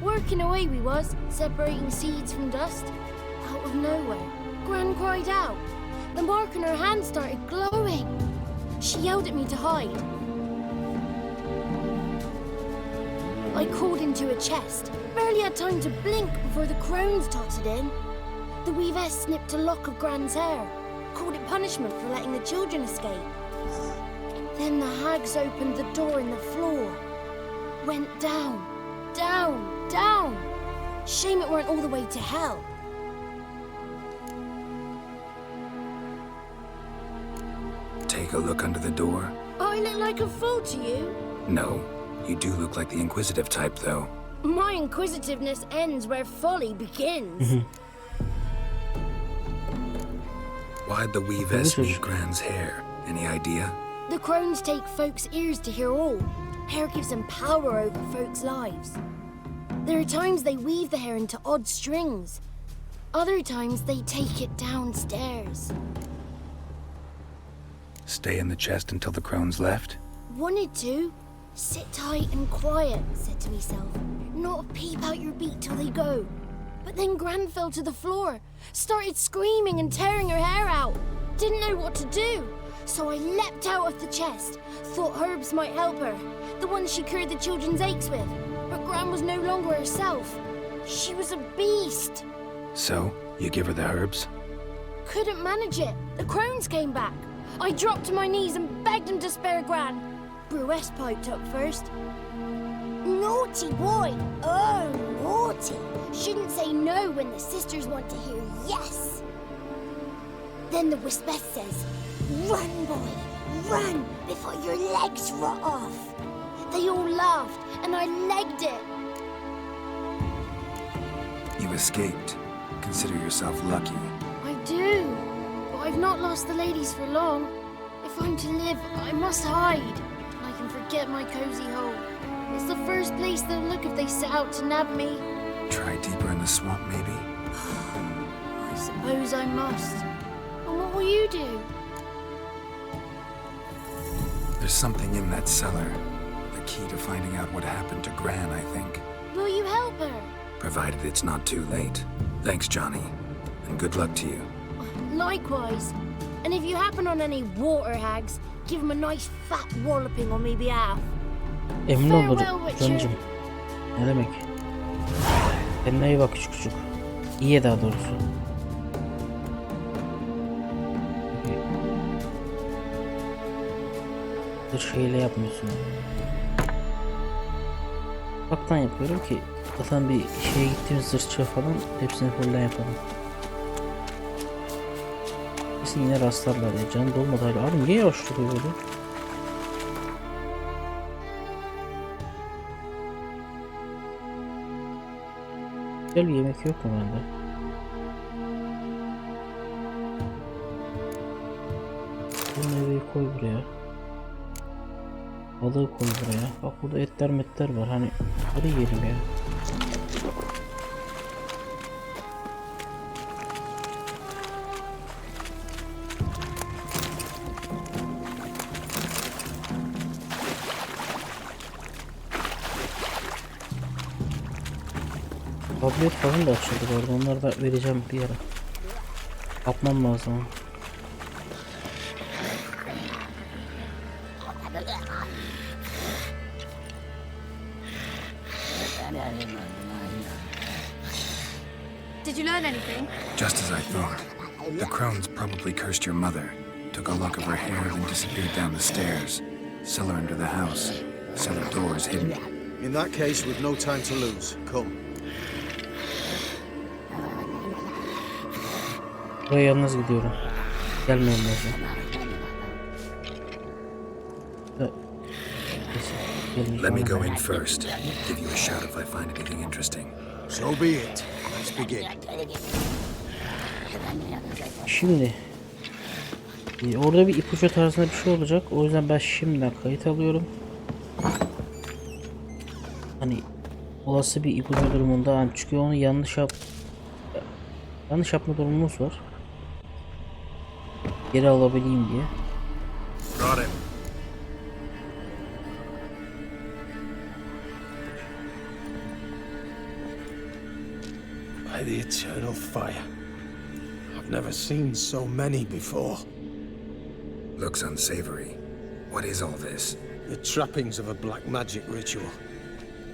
Working away we was, separating seeds from dust. Out of nowhere, Gran cried out. The mark on her hand started glowing. She yelled at me to hide. I crawled into a chest. Barely had time to blink before the crones tottered in. The weavess snipped a lock of Gran's hair. Called it punishment for letting the children escape. Then the hags opened the door in the floor. Went down, down, down. Shame it weren't all the way to hell. Take a look under the door? I look like a fool to you? No. You do look like the inquisitive type, though. My inquisitiveness ends where folly begins. Why'd the weavess weave Gran's hair? Any idea? The crones take folks' ears to hear all. Hair gives them power over folks' lives. There are times they weave the hair into odd strings. Other times they take it downstairs. Stay in the chest until the crones left? Wanted to. Sit tight and quiet, said to myself. Not peep out your beak till they go. But then Gran fell to the floor. Started screaming and tearing her hair out. Didn't know what to do. So I leapt out of the chest. Thought herbs might help her. The ones she cured the children's aches with. But Gran was no longer herself. She was a beast. So, you give her the herbs? Couldn't manage it. The crones came back. I dropped to my knees and begged him to spare Gran. Brewess piped up first. Naughty boy! Oh, naughty! Shouldn't say no when the sisters want to hear yes. Then the Wispeth says, run, boy, run before your legs rot off. They all laughed and I legged it. You escaped. Consider yourself lucky. I do, but I've not lost the ladies for long. If I'm to live, I must hide. I can forget my cozy hole. It's the first place they'll look if they set out to nab me. Try deeper in the swamp, maybe? I suppose I must. And what will you do? There's something in that cellar. The key to finding out what happened to Gran, I think. Will you help her? Provided it's not too late. Thanks, Johnny. And good luck to you. Likewise. And if you happen on any water hags, give them a nice fat walloping on me behalf. Emin ol Farewell, Witcher. John'cım. Ne demek? Kendine iyi bak küçük küçük. İyi daha doğrusu. Şeyle yapmıyorsun. Baktan yapıyorum ki zaten bir şeye gittiğimiz zırhçıya falan hepsini fullden yapalım. Kesin yine rastlarlar ya, canım dolmadı hala. Abi niye yavaş duruyor böyle? Güzel bir yemek yok mu bende? Bu meyveyi koy buraya. Balığı koy buraya. Bak burada etler metler var. Hani hadi yiyelim ya. Tablet falan da açıldı bu arada. Onları da vereceğim bir ara. Yapmam lazım. Did you learn anything? Just as I thought. The crones probably cursed your mother, took a lock of her hair, then disappeared down the stairs. Cellar under the house. Cellar doors hidden. In that case, we've no time to lose. Come. Buraya yalnız gidiyorum. Gelmeyin lazım. Let me go in first. Give you a shout if I find anything interesting. So be it. Let's begin. Şimdi orada bir ipucu tarzında bir şey olacak. O yüzden ben şimdiden kayıt alıyorum. Hani olası bir ipucu durumunda hani çünkü onu yanlış yapma durumumuz var. Geri alabileyim diye. Got him. By the eternal fire. I've never seen so many before. Looks unsavory. What is all this? The trappings of a black magic ritual.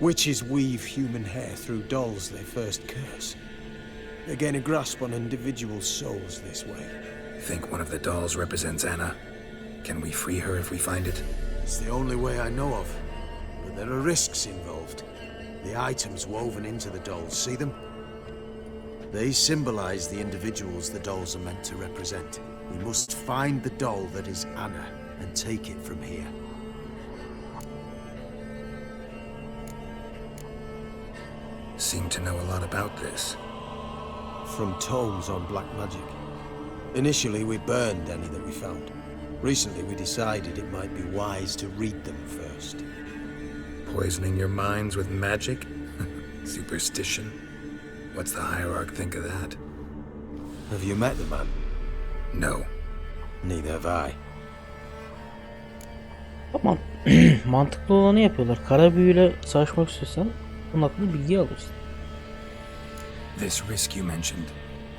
Witches weave human hair through dolls they first curse. They gain a grasp on individual souls this way. Think one of the dolls represents Anna? Can we free her if we find it? It's the only way I know of. But there are risks involved. The items woven into the dolls, see them? They symbolize the individuals the dolls are meant to represent. We must find the doll that is Anna and take it from here. Seem to know a lot about this. From tomes on black magic. Initially, we burned any that we found. Recently, we decided it might be wise to read them first. Poisoning your minds with magic? Superstition? What's the hierarch think of that? Have you met the man? No. Neither have I. Tamam. Mantıklı olanı yapıyorlar. Kara büyüyle savaşmak istiyorsan bunun hakkında bilgi alırsın. This risk you mentioned.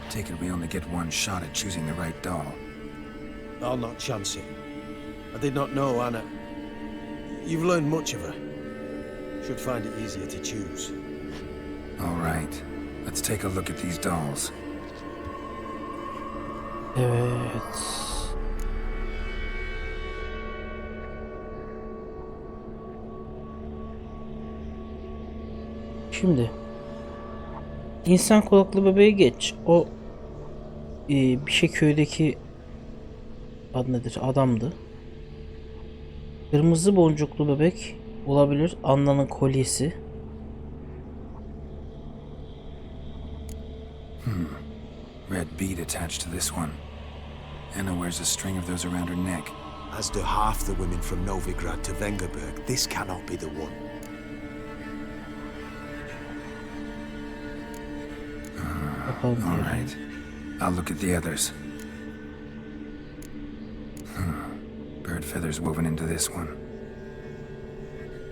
Take it we only get one shot at choosing the right doll. I'll not chance it. I did not know Anna. You've learned much of her. Should find it easier to choose. All right. Let's take a look at these dolls. Evet. Şimdi insan kulaklı bebeği geç. O bir şey köydeki adı nedir? Adamdı. Kırmızı boncuklu bebek olabilir. Anna'nın kolyesi. Red bead attached to this one. Anna wears a string of those around her neck. As do half the women from Novigrad to Vengerberg. This cannot be the one. All right. I'll look at the others. Bird feathers woven into this one.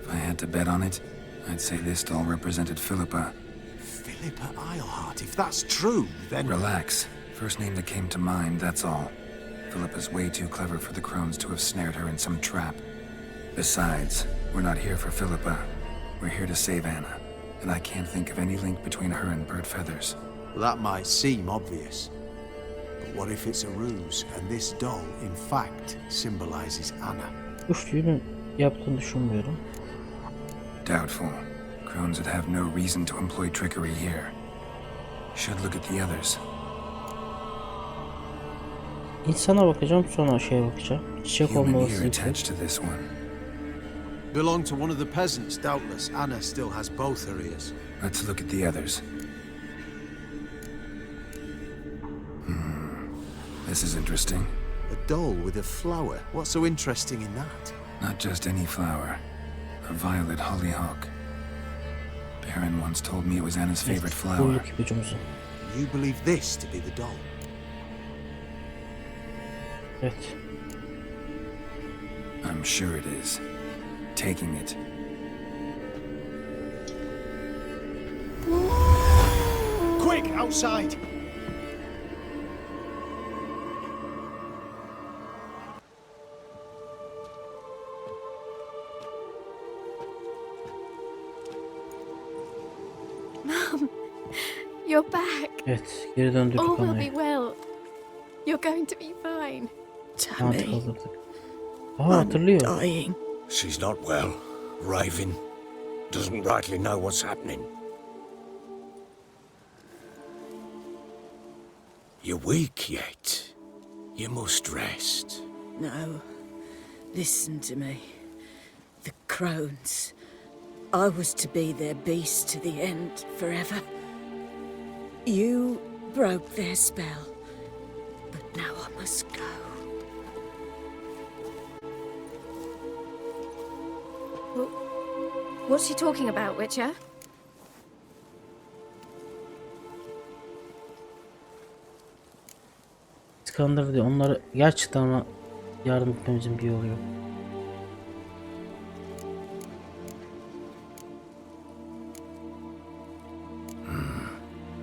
If I had to bet on it, I'd say this doll represented Philippa. Philippa Eilhart, if that's true, then... Relax. First name that came to mind, that's all. Philippa's way too clever for the crones to have snared her in some trap. Besides, we're not here for Philippa. We're here to save Anna. and I can't think of any link between her and bird feathers. Well, that might seem obvious. But what if it's a ruse, and this doll, in fact, symbolizes Anna? Kuş tüyünün yaptığını düşünmüyorum. Doubtful. Crones would have no reason to employ trickery here. Should look at the others. İnsana bakacağım, sonra şeye bakacağım. Çiçek Human olmalısı ear yüksek. attached to this one. Belong to one of the peasants, doubtless. Anna still has both her ears. Let's look at the others. This is interesting. A doll with a flower. What's so interesting in that? Not just any flower. A violet hollyhock. Baron once told me it was Anna's favorite flower. Bulduk ipucumuzu. You believe this to be the doll? Evet. I'm sure it is. Taking it. Quick, outside! You're back. Evet, geri döndük All will be konuya. well. You're going to be fine. Mantık kaldırdık. Aa, hatırlıyor. Dying. She's not well. Raving. Doesn't rightly know what's happening. You're weak yet. You must rest. No. Listen to me. The crones. I was to be their beast to the end, forever. You broke their spell. But now I must go. What's she talking about, Witcher? Skandal diyor. Onları gerçekten ona yardım etmemizin bir yolu yok.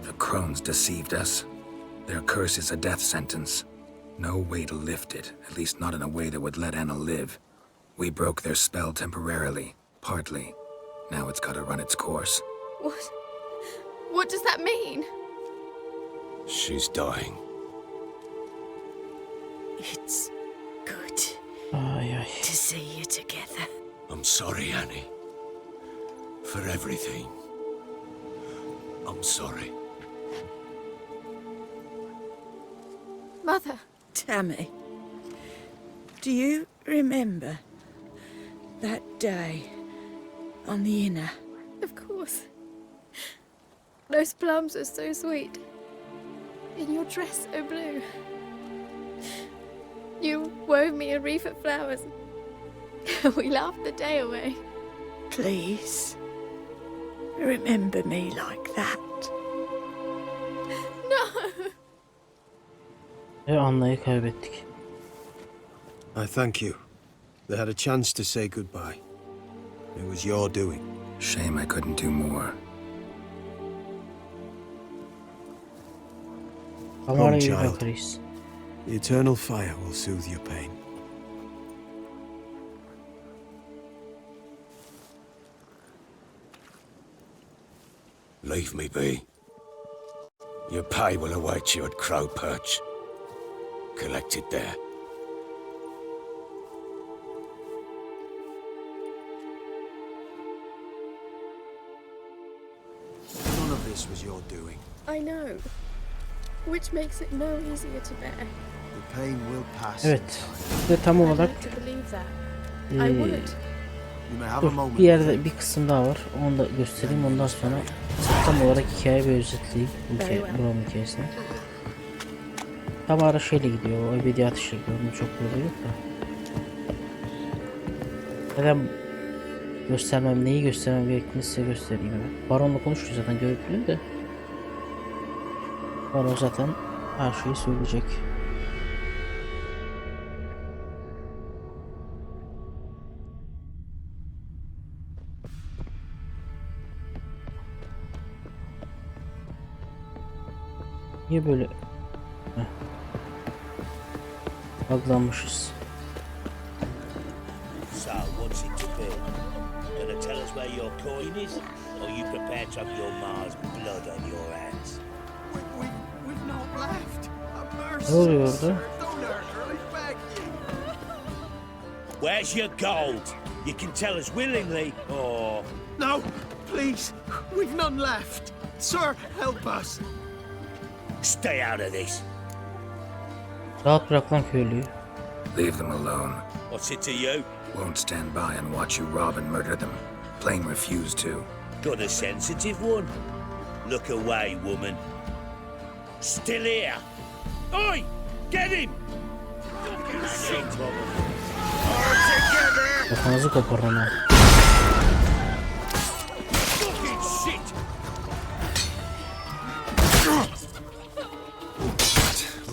The crones deceived us. Their curse is a death sentence. No way to lift it, at least not in a way that would let Anna live. We broke their spell temporarily, partly. Now it's got to run its course. What? What does that mean? She's dying. It's good Ay ay. to see you together. I'm sorry, Annie. For everything. I'm sorry. Mother. Tammy, do you remember that day on the inner? Of course. Those plums are so sweet. In your dress so blue. You wove me a wreath of flowers. We laughed the day away. Please, remember me like that. No! Ve Anna'yı kaybettik. I thank you. They had a chance to say goodbye. It was your doing. Shame I couldn't do more. Kamerayı child. bakarız. The eternal fire will soothe your pain. Leave me be. Your pay will await you at Crow Perch. Collect it there. None of this was your doing. I know. Which makes it no easier to bear. The pain will pass. Evet. Ve tam I'd olarak like to believe that. I eee, would. You may have a dur, moment. bir yerde bir kısım daha var. Onu da göstereyim. Ondan sonra tam olarak hikaye ve özetleyeyim. Buranın hikayesini. Tam ara şeyle gidiyor. O ebedi atışla gidiyor. Onun çok yolu yok da. Neden göstermem, neyi göstermem gerektiğini size göstereyim hemen. Baron'la konuşuyor zaten, görüntülü de. Baron zaten her şeyi söyleyecek. Niye böyle buglanmışız? So, what's it to be? Gonna tell us where your coin is, or you prepare to have your Mars blood on your hands? We've not left. Ne oluyor orada? Where's your gold? You can tell us willingly, or... No, please. We've none left. Sir, help us. Stay out of this. Rahat bırak lan köylüyü. Leave them alone. What's it to you? Won't stand by and watch you rob and murder them. Plain refuse to. Got a sensitive one? Look away, woman. Still here. Oi! Get him! Shit. All together! Kafanızı koparın ha. Fucking shit!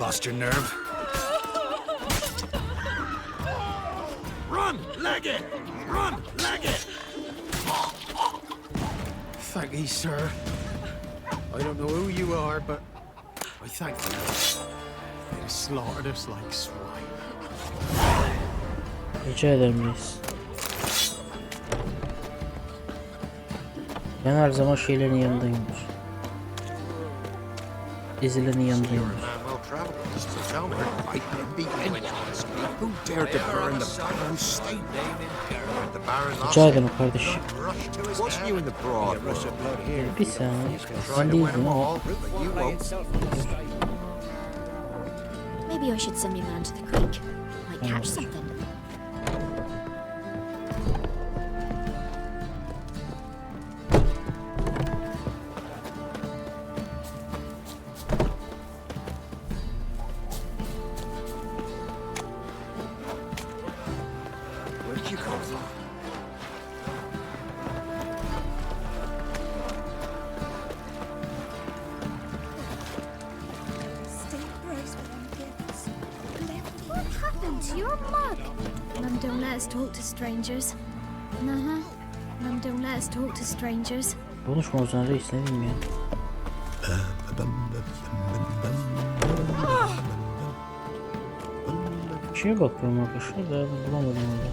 Lost your nerve? Run, leg it! Run, leg it! Thank you, sir. I don't know who you are, but I thank you. They slaughtered us like swine. Rica ederim reis. Ben her zaman şeylerin yanındayımdır. Dizilerin yanındayımdır. Rica ederim kardeşim. Bir saniye. Ben değildim ama. Maybe I should send me man to the creek. Might catch something. What happened to your mug? Mum don't let us talk to strangers. Mum don't let us talk to strangers. Konuşma o zaman reis, ne diyeyim ya. Bir şeye bakıyorum arkadaşlar da bulamadım orada.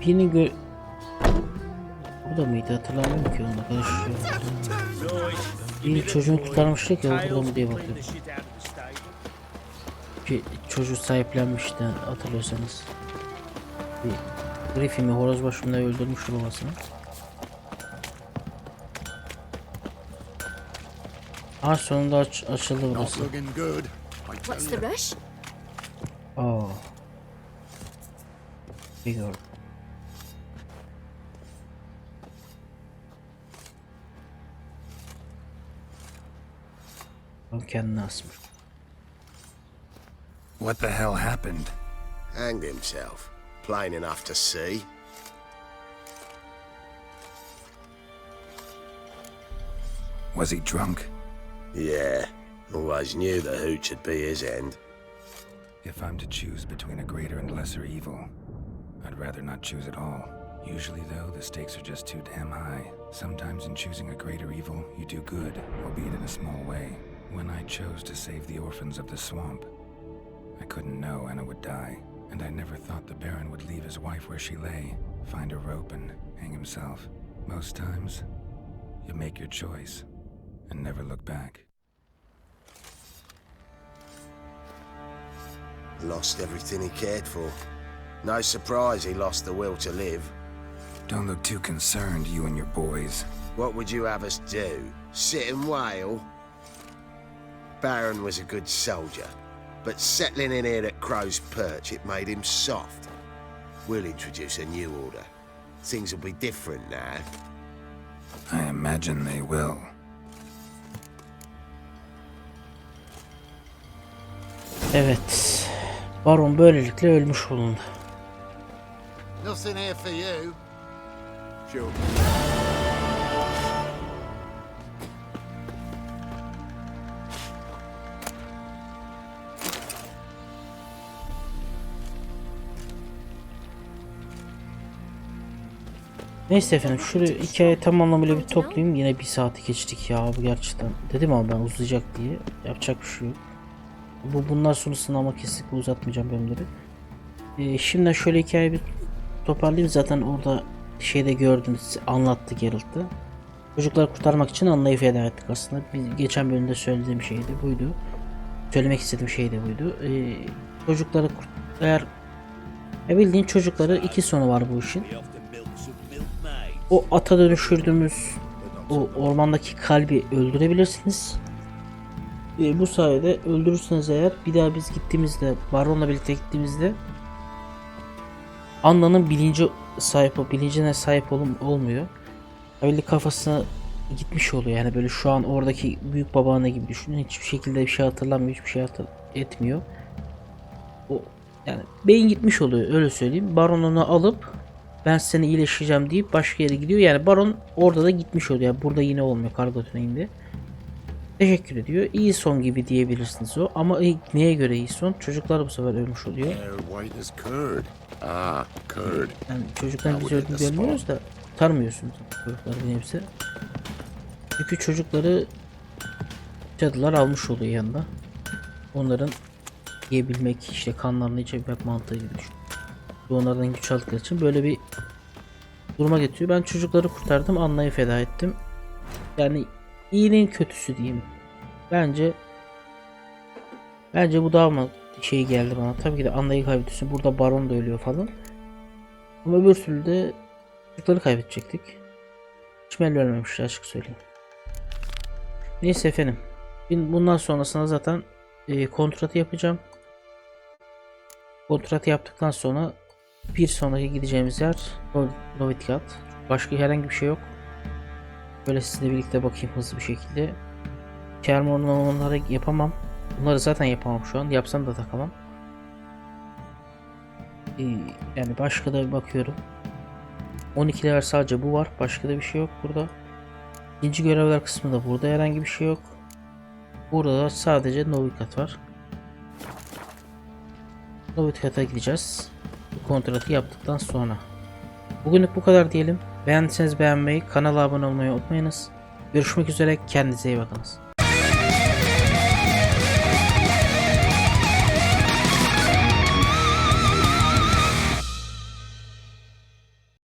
Birini burada mıydı hatırlamıyorum ki onu arkadaşlar. Bir çocuğunu kurtarmıştık ya, burada mı diye bakıyorum. Bir çocuğu sahiplenmişti hatırlıyorsanız. Bir Griffith'i horoz başında öldürmüş babasını. Sonunda açıldı burası. What's the rush? Bir gördüm. Kendini asmış. What the hell happened? Hanged himself. Plain enough to see. Was he drunk? Yeah. Always knew the hooch would be his end. If I'm to choose between a greater and lesser evil, I'd rather not choose at all. Usually, though, the stakes are just too damn high. Sometimes in choosing a greater evil, you do good, albeit in a small way. When I chose to save the orphans of the swamp, I couldn't know Anna would die, and I never thought the Baron would leave his wife where she lay, find a rope and hang himself. Most times, you make your choice and never look back. Lost everything he cared for. No surprise he lost the will to live. Don't look too concerned, you and your boys. What would you have us do? Sit and wail? Baron was a good soldier, but settling in here at Crow's Perch, it made him soft. We'll introduce a new order. Things will be different now. I imagine they will. Evet. Baron böylelikle ölmüş bulundu. Nothing here for you. Sure. Neyse efendim, şu hikayeyi tam anlamıyla bir toplayayım. Yine bir saati geçtik ya bu gerçekten. Dedim ama ben uzayacak diye. Yapacak bir şey yok. Bundan sonrasını ama kesinlikle uzatmayacağım bölümleri. Şimdi şöyle hikayeyi bir toparlayayım. Zaten orada şeyde gördünüz, anlattı Geralt'ı. Çocukları kurtarmak için Anna'yı feda ettik aslında. Geçen bölümde söylediğim şey de buydu. Söylemek istediğim şey de buydu. Çocukları eğer bildiğin çocukları iki sonu var bu işin. O ata dönüştürdüğümüz o ormandaki kalbi öldürebilirsiniz. Bu sayede öldürürseniz eğer bir daha biz gittiğimizde, Baron'la birlikte gittiğimizde Anna'nın bilincine sahip olmuyor. Öyle kafasına gitmiş oluyor. Yani böyle şu an oradaki büyük babaanne gibi düşünün. Hiçbir şekilde bir şey hatırlamıyor, hiçbir şey etmiyor. O yani beyin gitmiş oluyor, öyle söyleyeyim. Baron onu alıp ben seni iyileştireceğim deyip başka yere gidiyor. Yani Baron orada da gitmiş oluyor. Yani burada yine olmuyor kargo tünelinde. Teşekkür ediyor. İyi son gibi diyebilirsiniz o. Ama neye göre iyi son? Çocuklar bu sefer ölmüş oluyor. Yani çocuklar biz öldüğünü görmüyoruz da tanımıyorsunuz çocukları bir nebze. Çünkü çocukları cadılar almış oluyor yanında. Onların yiyebilmek, işte kanlarını içebilmek mantığı gibi düşün. Onlardan güç aldıkları için böyle bir duruma getiriyor. Ben çocukları kurtardım, Anna'yı feda ettim. Yani iyinin kötüsü diyeyim. Bence bu daha mı şey geldi bana. Tabii ki de Anna'yı kaybediyorsun. Burada Baron da ölüyor falan. Ama öbür türlü de çocukları kaybedecektik. Hiç belli ölmemişti, açık söyleyeyim. Neyse efendim. Bundan sonrasında zaten kontratı yapacağım. Kontratı yaptıktan sonra bir sonraki gideceğimiz yer Novitkot. Başka herhangi bir şey yok. Böyle sizinle birlikte bakayım hızlı bir şekilde. Onları yapamam. Bunları zaten yapamam şu an. Yapsam da takamam. Yani başka da bakıyorum. 12'ler sadece bu var. Başka da bir şey yok burada. İkinci görevler kısmında burada herhangi bir şey yok. Burada da sadece Novitkot var. Novitkot'a gideceğiz. Bu kontratı yaptıktan sonra. Bugünlük bu kadar diyelim. Beğendiyseniz beğenmeyi, kanala abone olmayı unutmayınız. Görüşmek üzere. Kendinize iyi bakınız.